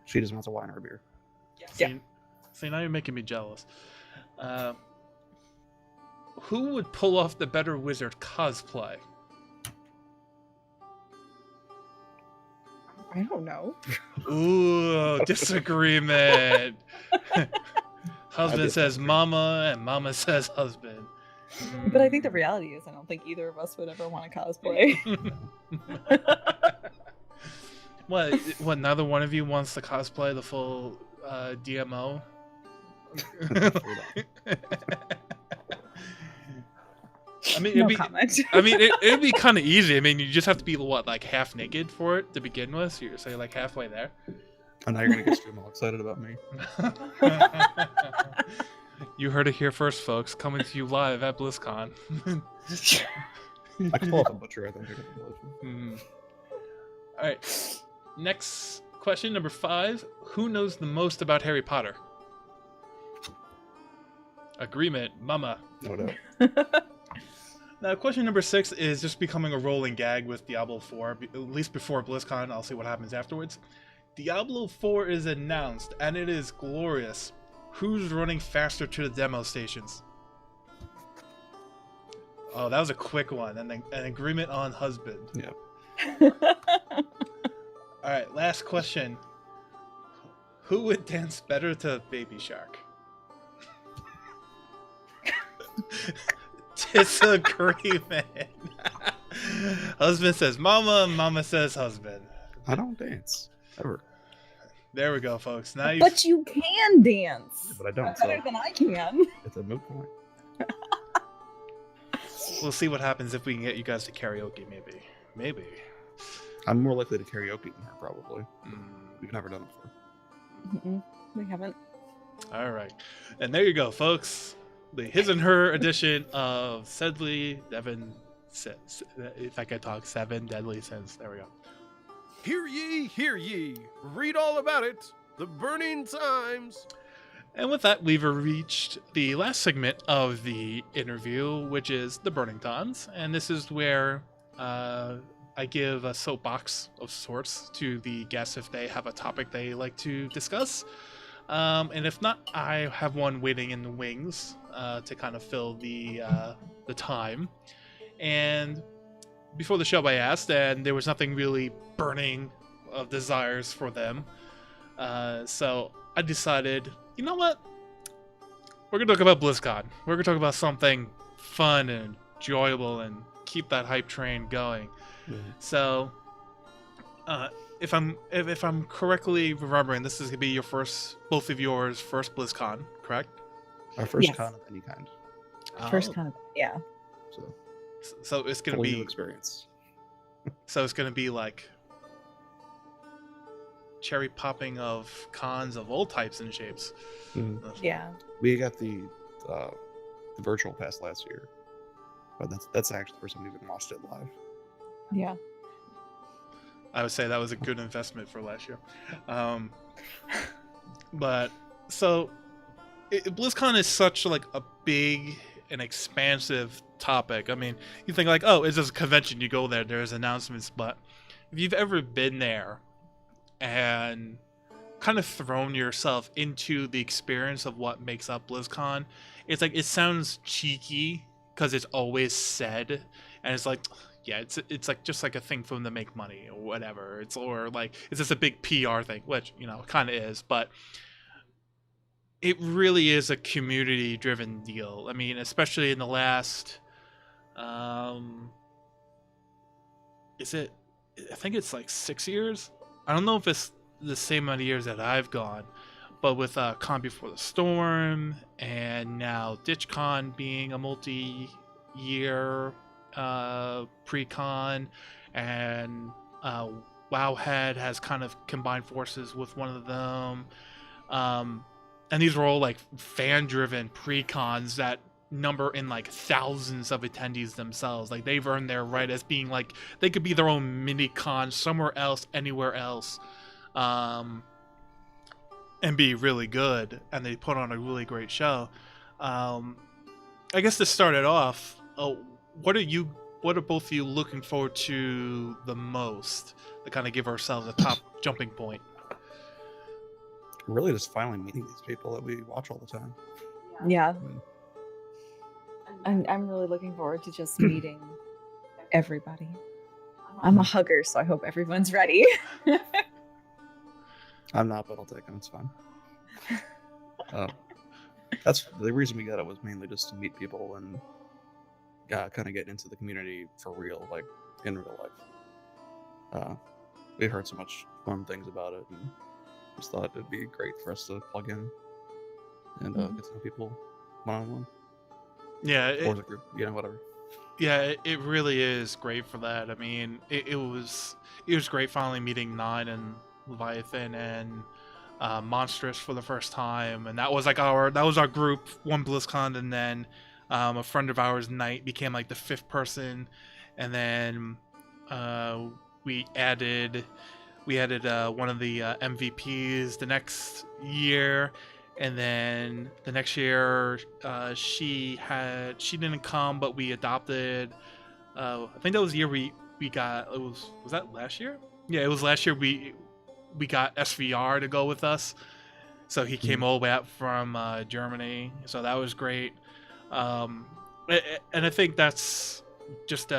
She just wants a wine or a beer. See, now you're making me jealous. Who would pull off the better wizard cosplay? I don't know. Ooh, disagreement. Husband says mama, and mama says husband. But I think the reality is, I don't think either of us would ever want to cosplay. What? Neither one of you wants to cosplay the full DMO? I mean, No comment. it'd be kind of easy. I mean, you just have to be like half naked for it to begin with. So you're like halfway there. And now you're gonna get Stream all excited about me. You heard it here first, folks. Coming to you live at BlizzCon. I can pull off a butcher, I think. I can pull it. All right. Next question, number 5. Who knows the most about Harry Potter? Agreement, mama. No doubt. Now, question number 6 is just becoming a rolling gag with Diablo 4, at least before BlizzCon. I'll see what happens afterwards. Diablo 4 is announced, and it is glorious. Who's running faster to the demo stations? Oh, that was a quick one. And then an agreement on husband. Yeah. All right, last question. Who would dance better to Baby Shark? Disagreement. Husband says mama, mama says husband. I don't dance. Ever. There we go, folks. Now you. But you can dance. But I don't, Better so than I can. it's a moot point. We'll see what happens if we can get you guys to karaoke, maybe. I'm more likely to karaoke than her, probably. We've never done it before. We haven't. All right, and there you go, folks. The his and her edition of Sedley Devon. If I could talk, 7 deadly sins. There we go. Hear ye, hear ye. Read all about it. The Burning Times. And with that, we've reached the last segment of the interview, which is the Burning Times. And this is where I give a soapbox of sorts to the guests if they have a topic they like to discuss. And if not, I have one waiting in the wings to kind of fill the time. And before the show, I asked, and there was nothing really burning of desires for them. So I decided, you know what? We're going to talk about BlizzCon. We're going to talk about something fun and enjoyable and keep that hype train going. So, if I'm correctly remembering, this is going to be your both of yours first BlizzCon, correct? Our first Yes. con of any kind. First kind of, yeah. So it's going to Whole be new experience. So it's going to be like cherry popping of cons of all types and shapes. Yeah. We got the virtual pass last year, but that's actually the first time we even watched it live. Yeah. I would say that was a good investment for last year. But so BlizzCon is such like a big and expansive topic. I mean, you think like, oh, it's just a convention. You go there, there's announcements. But if you've ever been there and kind of thrown yourself into the experience of what makes up BlizzCon, it's like, it sounds cheeky because it's always said, and it's like, yeah, it's like just like a thing for them to make money or whatever. It's just a big PR thing, which, you know, it kind of is, but it really is a community-driven deal. I mean, especially in the last, I think it's like 6 years. I don't know if it's the same amount of years that I've gone, but with Con Before the Storm and now DitchCon being a multi-year pre-con, and Wowhead has kind of combined forces with one of them. And these are all like fan-driven pre-cons that number in like thousands of attendees themselves. Like they've earned their right as being like they could be their own mini con somewhere else, anywhere else, and be really good. And they put on a really great show. I guess to start it off, what are both of you looking forward to the most to kind of give ourselves a top jumping point? Really, just finally meeting these people that we watch all the time. Yeah, I mean, I'm really looking forward to just meeting everybody. I'm a hugger, so I hope everyone's ready. I'm not, but I'll take them. It's fine. That's the reason we got it, was mainly just to meet people and kind of get into the community for real, like in real life. We've heard so much fun things about it, and just thought it'd be great for us to plug in and get to know people one-on-one. Yeah, Or as a group, whatever. yeah, it really is great for that. I mean, it was great finally meeting Nine and Leviathan and Monstrous for the first time, and that was our group one BlizzCon, and then a friend of ours, Knight, became like the fifth person, and then we added one of the MVPs the next year, and then the next year she didn't come, but we adopted. I think that was the year we got. Was that last year? Yeah, it was last year. We got SVR to go with us, so he came all the way up from Germany. So that was great. And I think that's just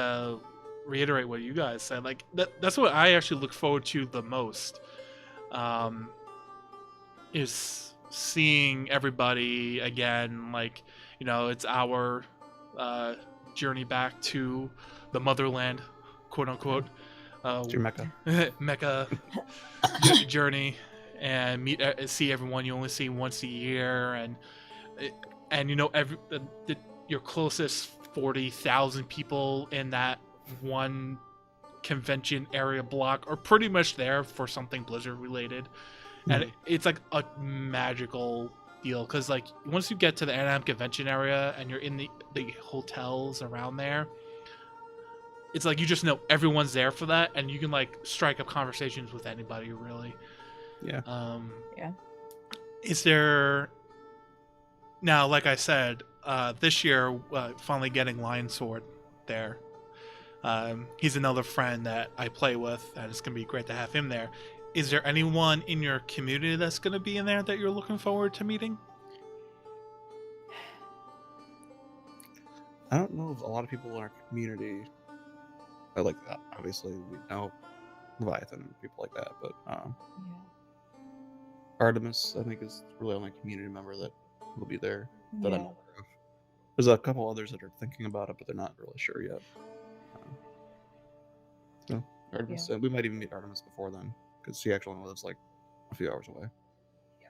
reiterate what you guys said. Like that's what I actually look forward to the most. Is seeing everybody again. Like, it's our journey back to the motherland, quote unquote. It's your Mecca. Mecca journey, and see everyone you only see once a year, and your closest 40,000 people in that one convention area block are pretty much there for something Blizzard related. And it's like a magical deal, because like once you get to the Anaheim convention area and you're in the hotels around there, it's like you just know everyone's there for that, and you can like strike up conversations with anybody, really. Yeah. Yeah. Is there now, like I said, this year finally getting Lion Sword there. He's another friend that I play with, and it's gonna be great to have him there. Is there anyone in your community that's gonna be in there that you're looking forward to meeting? I don't know if a lot of people in our community are like that. Obviously, we know Leviathan and people like that, but Artemis, I think, is really only community member that will be there that I'm aware of. There's a couple others that are thinking about it, but they're not really sure yet. So Artemis, we might even meet Artemis before then, because she actually only lives like a few hours away.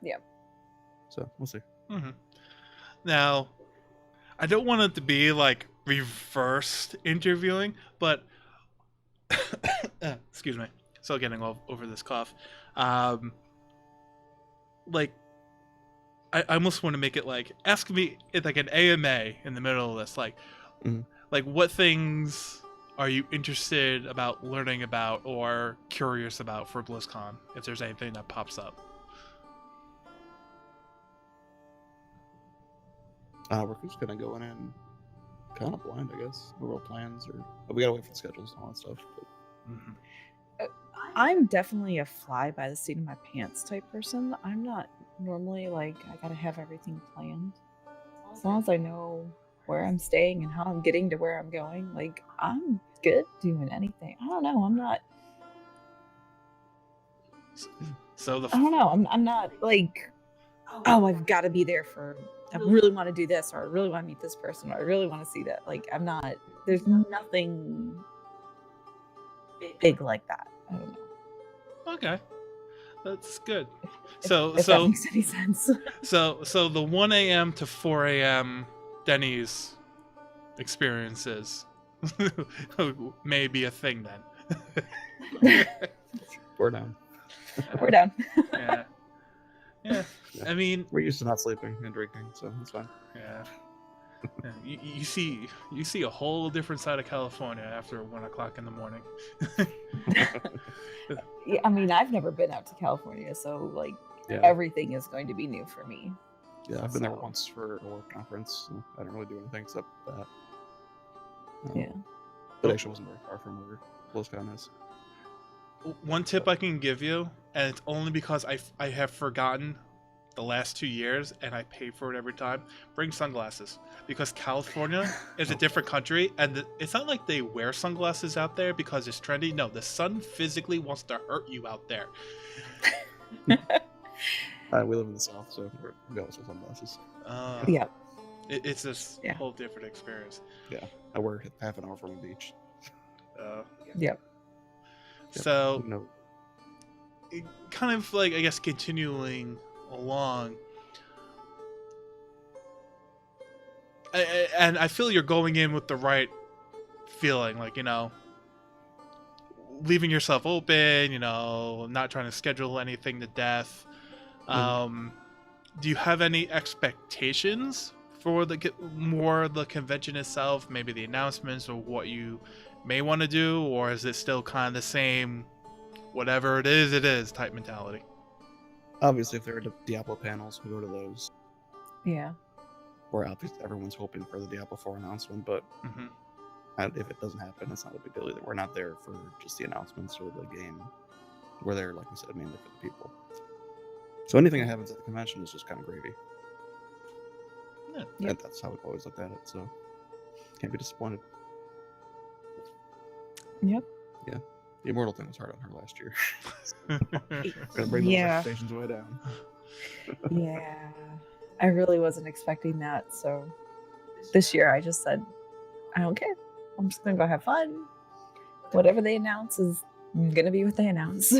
Yeah. So we'll see. Mm-hmm. Now, I don't want it to be like reversed interviewing, but excuse me, still getting over this cough. Like, I almost want to make it like, ask me like an AMA in the middle of this, like, like what things are you interested about learning about or curious about for BlizzCon, if there's anything that pops up? We're just gonna go in and kind of blind, I guess. No real plans, but we gotta wait for the schedules and all that stuff. But... I'm definitely a fly by the seat of my pants type person. I'm not normally like, I gotta have everything planned. As long as I know where I'm staying and how I'm getting to where I'm going, like, I'm good doing anything. I don't know. I'm not. So I don't know. I'm not like, oh, I've got to be there for. I really want to do this, or I really want to meet this person, or I really want to see that. Like, I'm not. There's nothing big like that. I don't know. Okay, that's good. If So that makes any sense. so the 1 a.m. to 4 a.m. Denny's experiences may be a thing then. We're down. We're down. Yeah. Yeah. Yeah. I mean, We're used to not sleeping and drinking, so it's fine. yeah. Yeah, you see a whole different side of California after 1 o'clock in the morning. Yeah, I mean, I've never been out to California, so like Yeah. everything is going to be new for me. Yeah, I've been there So- once for a work conference. And I didn't really do anything except that. Yeah. But actually wasn't very far from where BlizzCon is. One tip I can give you, and it's only because I have forgotten the last 2 years and I pay for it every time. Bring sunglasses, because California is a different country, and it's not like they wear sunglasses out there because it's trendy. No, the sun physically wants to hurt you out there. We live in the south, so we always wear sunglasses. Yeah. It's this Yeah. whole different experience. I work half an hour from the beach. Yep. So No, kind of like, I guess, continuing along, and I feel you're going in with the right feeling, like, you know, leaving yourself open, you know, not trying to schedule anything to death. Do you have any expectations for the convention itself, maybe the announcements or what you may want to do, or is it still kind of the same, whatever it is type mentality? obviously, if there are Diablo panels, we go to those. Yeah. Where obviously everyone's hoping for the Diablo 4 announcement, but Hmm. if it doesn't happen, it's not a big deal either. We're not there for just the announcements or the game. We're there, like we said, mainly for the people. So anything that happens at the convention is just kind of gravy. Yeah. Yep. That's how we've always looked at it. So can't be disappointed. Yep. The Immortal thing was hard on her last year. Gonna bring those Yeah. expectations way down. Yeah. I really wasn't expecting that. So this year I just said, I don't care. I'm just going to go have fun. Whatever they announce is going to be what they announce.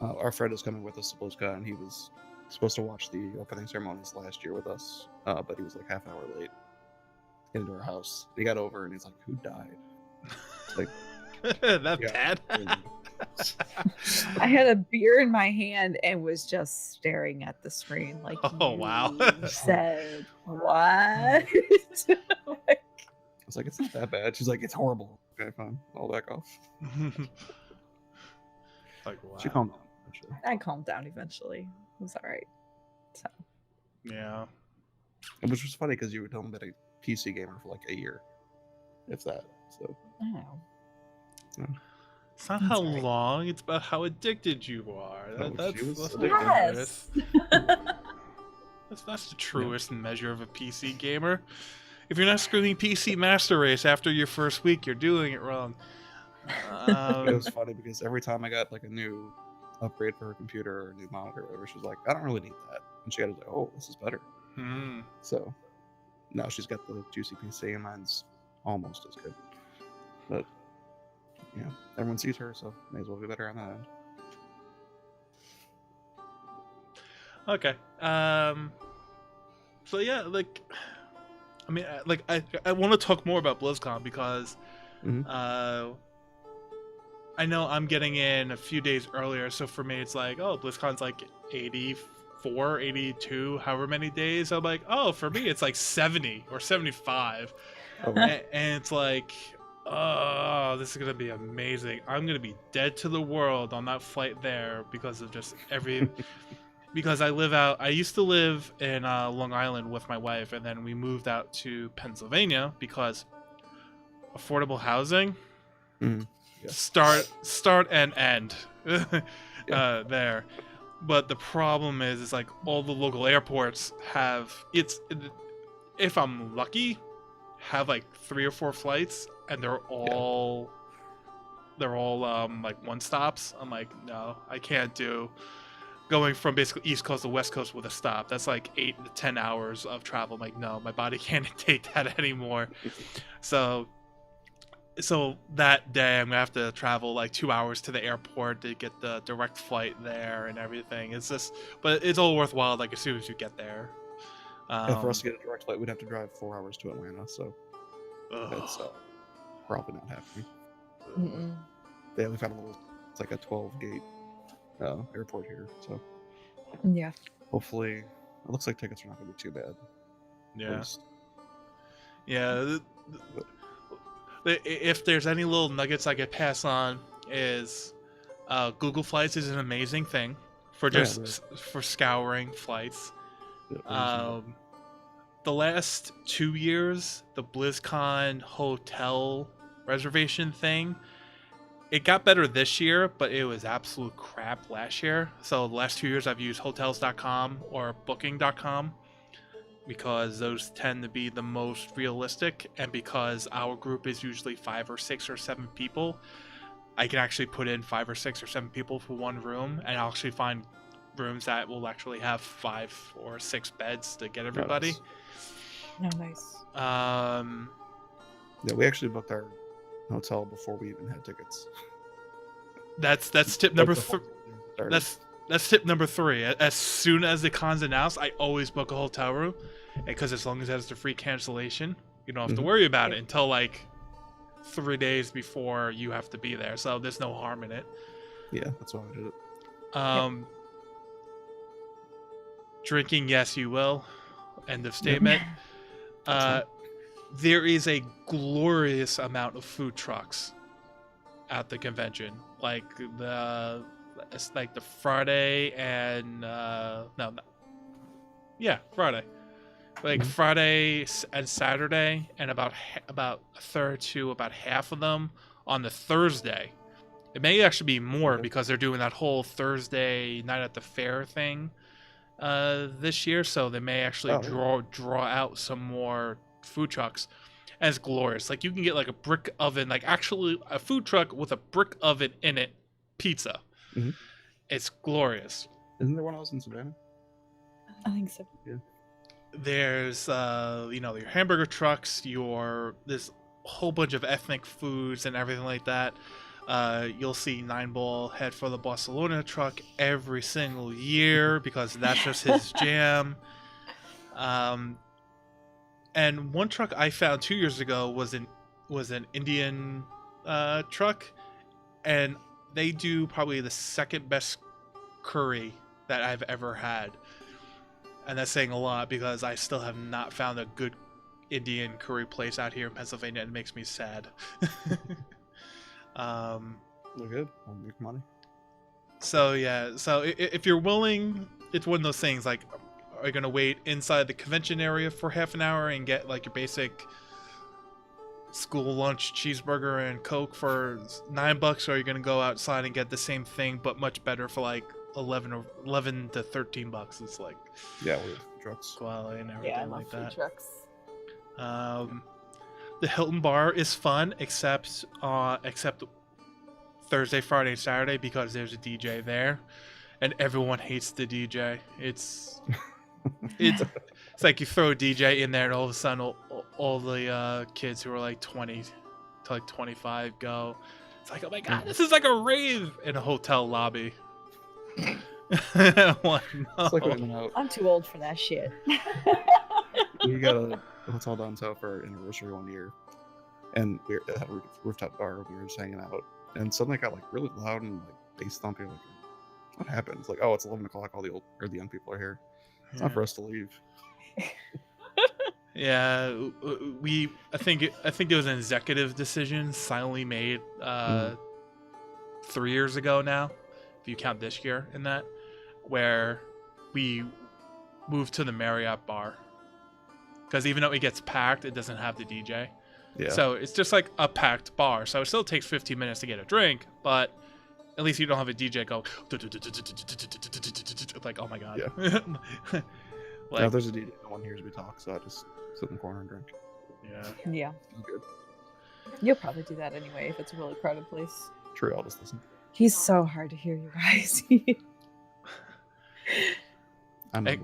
Our friend is coming with us to BlizzCon, and he was supposed to watch the opening ceremonies last year with us, but he was like half an hour late into our house. He got over and he's like, "Who died?" It's like, That Yeah. bad? I had a beer in my hand and was just staring at the screen like, Oh, wow. "You said what?" I was like, "It's not that bad." She's like, "It's horrible." Okay, fine. I'll back off. Like, wow. She calmed down. Actually. I calmed down eventually. It was all right. So Yeah. Which was funny because you were telling me that a PC gamer for like a year, if that. So I don't know. It's not That's how right. long, it's about how addicted you are. Oh, That's, she was that's, addicted. Yes. that's the truest measure of a PC gamer. If you're not screaming PC Master Race after your first week, you're doing it wrong. it was funny because every time I got like a new upgrade for her computer or a new monitor or whatever, she was like, "I don't really need that," and she got to like, "Oh, this is better." Hmm. So now she's got the juicy PC, and mine's almost as good. But yeah, everyone sees her, so may as well be better on that end. Okay. So yeah, like, I mean, I want to talk more about BlizzCon because, Mhm. I know I'm getting in a few days earlier, so for me it's like, oh, BlizzCon's like 84, 82, however many days. I'm like, oh, for me it's like 70 or 75, Oh, and it's like, oh, this is gonna be amazing. I'm gonna be dead to the world on that flight there because of just because I used to live in Long Island with my wife, and then we moved out to Pennsylvania because affordable housing, Mhm. Yeah. start and end there. But the problem is like all the local airports have if I'm lucky, have like 3 or 4 flights, and they're all like one stops. I'm like, no, I can't do going from basically East Coast to West Coast with a stop. That's like 8 to 10 hours of travel. I'm like, no, my body can't take that anymore. So that day I'm gonna have to travel like 2 hours to the airport to get the direct flight there and everything. It's just, but it's all worthwhile like as soon as you get there. And for us to get a direct flight, we'd have to drive 4 hours to Atlanta, so Ugh. that's probably not happening. Mm-mm. Yeah, we've had a little. It's like a 12-gate airport here, so Yeah. hopefully, it looks like tickets are not going to be too bad. at Yeah. least. Yeah. If there's any little nuggets I could pass on is Google Flights is an amazing thing for Yeah, just for scouring flights. Yeah, I've seen The last 2 years, the BlizzCon hotel reservation thing, it got better this year, but it was absolute crap last year. So the last 2 years I've used hotels.com or booking.com because those tend to be the most realistic, and because our group is usually 5 or 6 or 7 people, I can actually put in 5 or 6 or 7 people for one room, and I'll actually find rooms that will actually have 5 or 6 beds to get everybody. Nice. No, nice. Yeah, we actually booked our hotel before we even had tickets. That's tip number Before 3. we started. That's tip number 3. As soon as the con's announced, I always book a hotel room, because as long as it has the free cancellation, you don't have to Mhm. worry about it until like 3 days before you have to be there. So there's no harm in it. Yeah, that's why I did it. Drinking, yes, you will. End of statement. That's There is a glorious amount of food trucks at the convention. It's like the Friday and Friday. Like Mhm. Friday and Saturday, and about a third to about half of them on the Thursday. It may actually be more Okay. because they're doing that whole Thursday night at the fair thing this year, so they may actually Oh, yeah. draw out some more food trucks. And it's glorious. Like, you can get like a brick oven, like actually a food truck with a brick oven in it, pizza. Mhm. It's glorious. Isn't there one else in Savannah? I think so. There's your hamburger trucks, there's a whole bunch of ethnic foods and everything like that. You'll see Nine Ball head for the Barcelona truck every single year because that's just his jam. And one truck I found 2 years ago was an Indian truck, and they do probably the second best curry that I've ever had. And that's saying a lot because I still have not found a good Indian curry place out here in Pennsylvania, and it makes me sad. Look good. I'll make money. So if you're willing, it's one of those things like, are you gonna wait inside the convention area for half an hour and get like your basic school lunch cheeseburger and Coke for $9, or are you gonna go outside and get the same thing but much better for like 11 to $13? It's like Yeah, we have food trucks. quality and everything Yeah, I love like food that. trucks. The Hilton Bar is fun, except Thursday, Friday, and Saturday because there's a DJ there, and everyone hates the DJ. It's like you throw a DJ in there, and all of a sudden, all the kids who are like 20 to like 25 go. It's like, oh my god, this is like a rave in a hotel lobby. What? No. It's like we went out. I'm too old for that shit. We got a hotel down south for our anniversary one year, and we had a rooftop bar. We were just hanging out, and suddenly it got like really loud and like bass thumping. Like, what happened? It's like, oh, it's 11 o'clock. All the young people are here. It's not for us to leave. Yeah, I think it was an executive decision silently made 3 years ago now, if you count this year in that, where we moved to the Marriott bar. Because even though it gets packed, it doesn't have the DJ. Yeah. So it's just like a packed bar. So it still takes 15 minutes to get a drink, but at least you don't have a DJ go like, oh my god. Yeah. Like, Now, if there's a DJ, no one hears me talk, so I just sit in the corner and drink. yeah. Yeah. It's good. You'll probably do that anyway if it's a really crowded place. True, I'll just listen. He's so hard to hear, you guys. I'm Ex-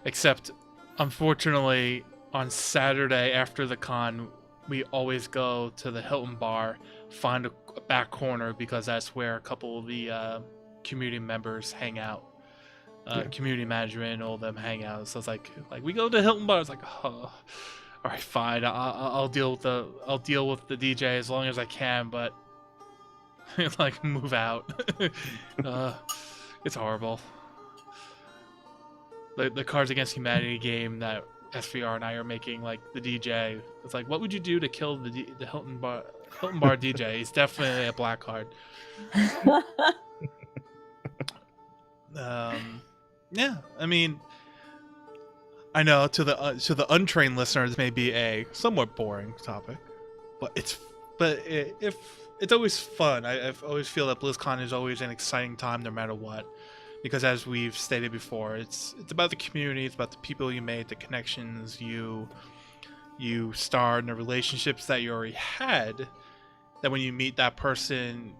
Except, unfortunately, on Saturday after the con, we always go to the Hilton Bar, find a back corner because that's where a couple of the community members hang out. Yeah. Community management, all of them hang out. So it's like we go to Hilton Bar. It's like, oh, all right, fine. I'll deal with the DJ as long as I can, but like move out. It's horrible. The Cards Against Humanity game that SVR and I are making, like the DJ. It's like, what would you do to kill the Hilton Bar DJ? He's definitely a black card. Yeah, I mean, I know to the untrained listeners may be a somewhat boring topic, but if it's always fun. I always feel that BlizzCon is always an exciting time, no matter what, because as we've stated before, it's about the community, it's about the people you made, the connections you start, and the relationships that you already had. That when you meet that person,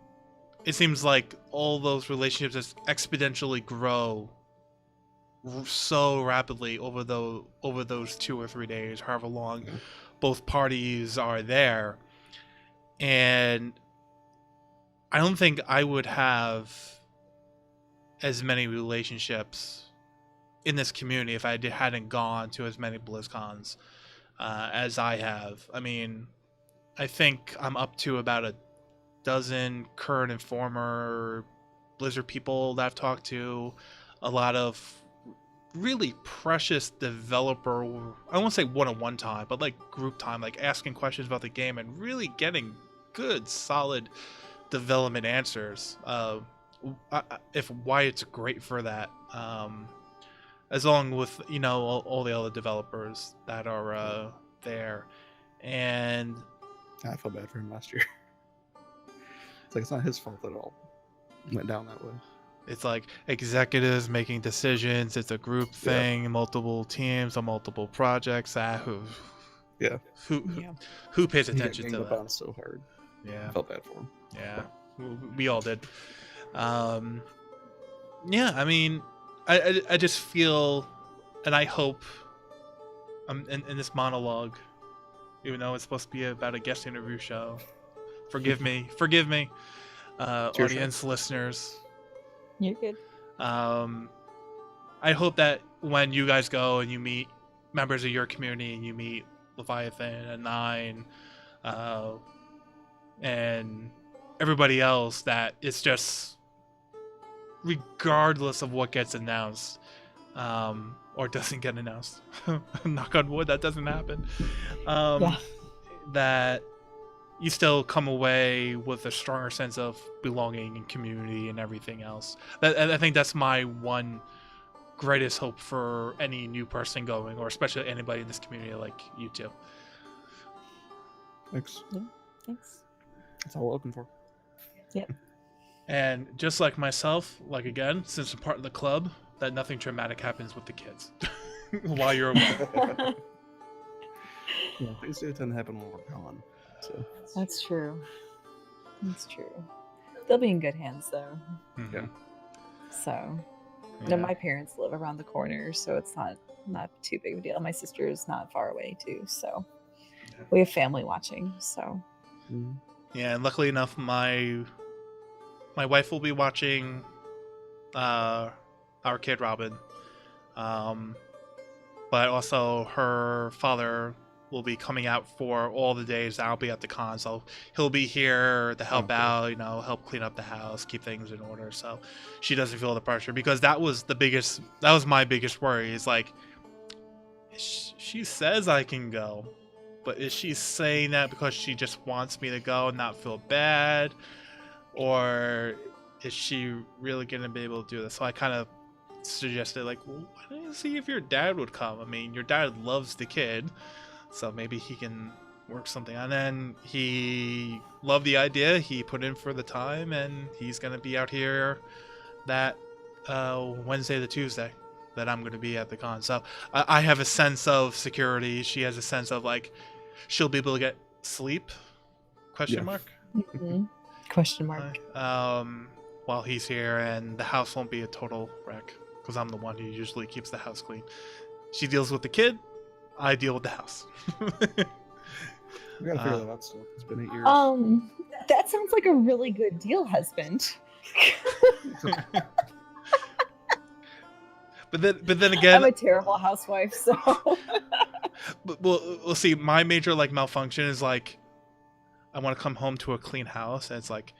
it seems like all those relationships just exponentially grow so rapidly over those 2 or 3 days, however long both parties are there. And I don't think I would have as many relationships in this community if I hadn't gone to as many BlizzCons as I have. I mean, I think I'm up to about a dozen current and former Blizzard people that I've talked to, a lot of really precious developer, I won't say one-on-one time, but like group time, like asking questions about the game and really getting good, solid development answers. If why it's great for that, as long with all the other developers that are there. And I felt bad for him last year. It's like it's not his fault at all. It went down that way. It's like executives making decisions. It's a group thing, multiple teams on multiple projects. Who pays attention to that? So hard. Yeah, I felt bad for him. Yeah, we all did. Yeah, I mean, I just feel, and I hope, in this monologue, even though it's supposed to be about a guest interview show, forgive me, audience, listeners. You're good. I hope that when you guys go and you meet members of your community and you meet Leviathan and Nine, and everybody else, that it's just, regardless of what gets announced, or doesn't get announced, knock on wood, that doesn't happen, that you still come away with a stronger sense of belonging and community and everything else. I think that's my one greatest hope for any new person going, or especially anybody in this community like you two. Thanks. Yeah, thanks. That's all we're looking for. Yep. And just like myself, like again, since I'm part of the club, that nothing traumatic happens with the kids while you're away. Yeah, things do tend to happen when we're gone. So. That's true. That's true. They'll be in good hands, though. Mhm. Yeah. So, Yeah. my parents live around the corner, so it's not too big of a deal. My sister is not far away too, so we have family watching. So, Yeah, and luckily enough, my wife will be watching our kid Robin, but also her father will be coming out for all the days I'll be at the con, so he'll be here to help out, help clean up the house, keep things in order, so she doesn't feel the pressure, because that was my biggest worry, is like, she says I can go, but is she saying that because she just wants me to go and not feel bad, or is she really gonna be able to do this? So I kind of suggested, like, well, why don't you see if your dad would come? I mean, your dad loves the kid, so maybe he can work something on. And he loved the idea. He put in for the time, and he's gonna be out here that Wednesday to Tuesday that I'm gonna be at the con. So I have a sense of security. She has a sense of, like, she'll be able to get sleep? Question mark. Question mark. While he's here, and the house won't be a total wreck because I'm the one who usually keeps the house clean. She deals with the kid, I deal with the house. We gotta figure that out still. It's been 8 years. That sounds like a really good deal, husband. But then again, I'm a terrible housewife, so. but we'll see. My major malfunction is, like, I want to come home to a clean house, and it's like,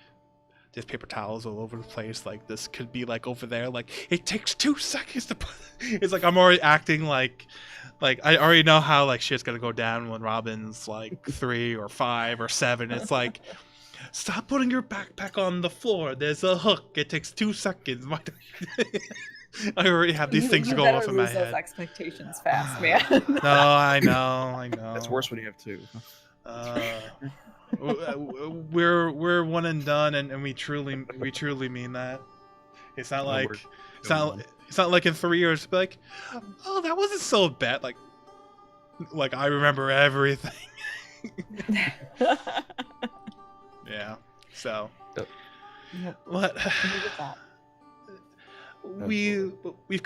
there's paper towels all over the place. Like this could be like over there. Like it takes 2 seconds to put. It's like I'm already acting like I already know how like shit's gonna go down when Robin's like 3 or 5 or 7. It's like, stop putting your backpack on the floor. There's a hook. It takes 2 seconds. Why don't- I already have these things you going better off in my lose those head. expectations fast, man. No, I know. It's worse when you have 2. We're one and done, and we truly mean that. It's not like it's not like in 3 years to be like, oh, that wasn't so bad. Like I remember everything. Yeah. So Yep. what? I agree with that. We've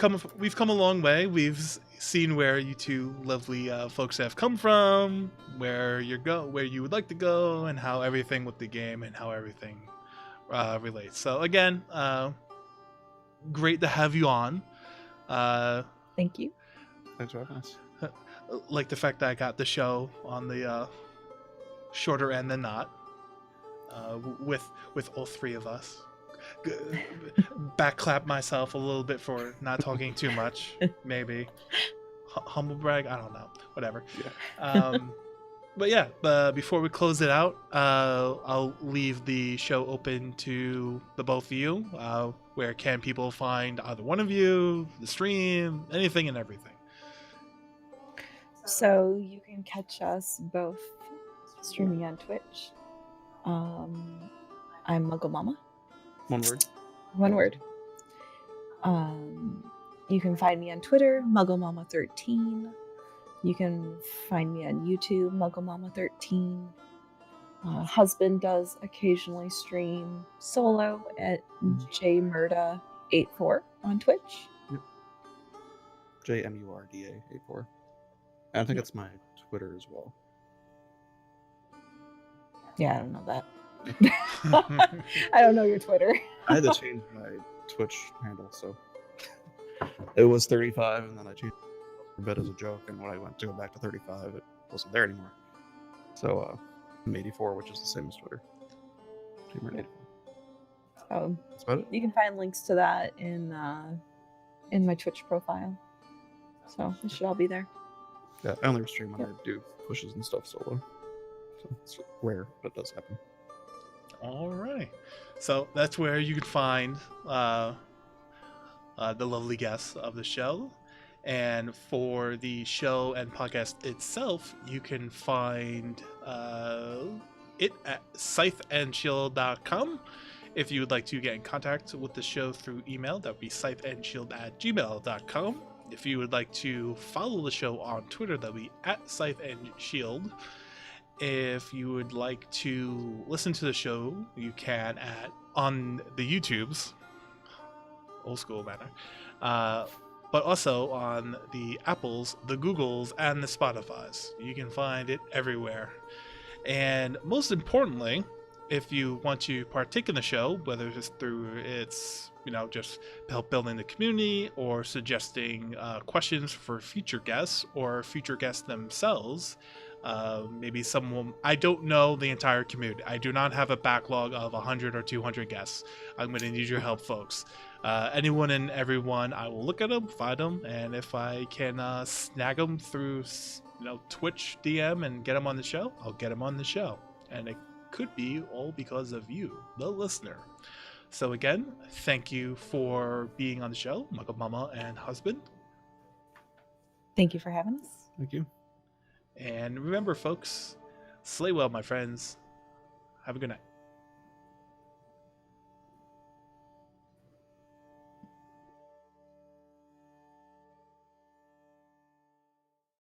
come a long way. We've seen where you two lovely folks have come from, where you would like to go, and how everything with the game and how everything relates. So again, great to have you on. Thank you. Thanks for having us. Like the fact that I got the show on the shorter end than not, with all 3 of us. Backclap myself a little bit for not talking too much, maybe. Humble brag, I don't know, whatever. Yeah. But yeah, before we close it out, I'll leave the show open to the both of you. Where can people find either one of you, the stream, anything and everything? So you can catch us both streaming on Twitch. I'm Muggle Mama. One word. One word. You can find me on Twitter, MuggleMama13. You can find me on YouTube, MuggleMama13. Husband does occasionally stream solo at jmurda84 on Twitch. JMURDA84. I think it's my Twitter as well. Yeah, I don't know that. I don't know your Twitter. I had to change my Twitch handle, so it was 35, and then I changed it a bit as a joke. And when I went to go back to 35, it wasn't there anymore. So I'm 84, which is the same as Twitter. So That's about it. you can find links to that in my Twitch profile. So it should all be there. Yeah, I only stream when I do pushes and stuff solo. So it's rare, but it does happen. All right. So that's where you can find the lovely guests of the show. And for the show and podcast itself, you can find it at scytheandshield.com. If you would like to get in contact with the show through email, that would be scytheandshield@gmail.com. If you would like to follow the show on Twitter, that would be at scytheandshield. If you would like to listen to the show, you can on the YouTubes, old school manner, but also on the Apples, the Googles, and the Spotifys. You can find it everywhere. And most importantly, if you want to partake in the show, whether it's through its, just help building the community or suggesting questions for future guests or future guests themselves, maybe someone, I don't know the entire community. I do not have a backlog of 100 or 200 guests. I'm going to need your help, folks. Anyone and everyone, I will look at them, find them, and if I can snag them through, Twitch DM and get them on the show, I'll get them on the show. And it could be all because of you, the listener. So again, thank you for being on the show, Muggle Mama and husband. Thank you for having us. Thank you. And remember, folks, slay well, my friends. Have a good night.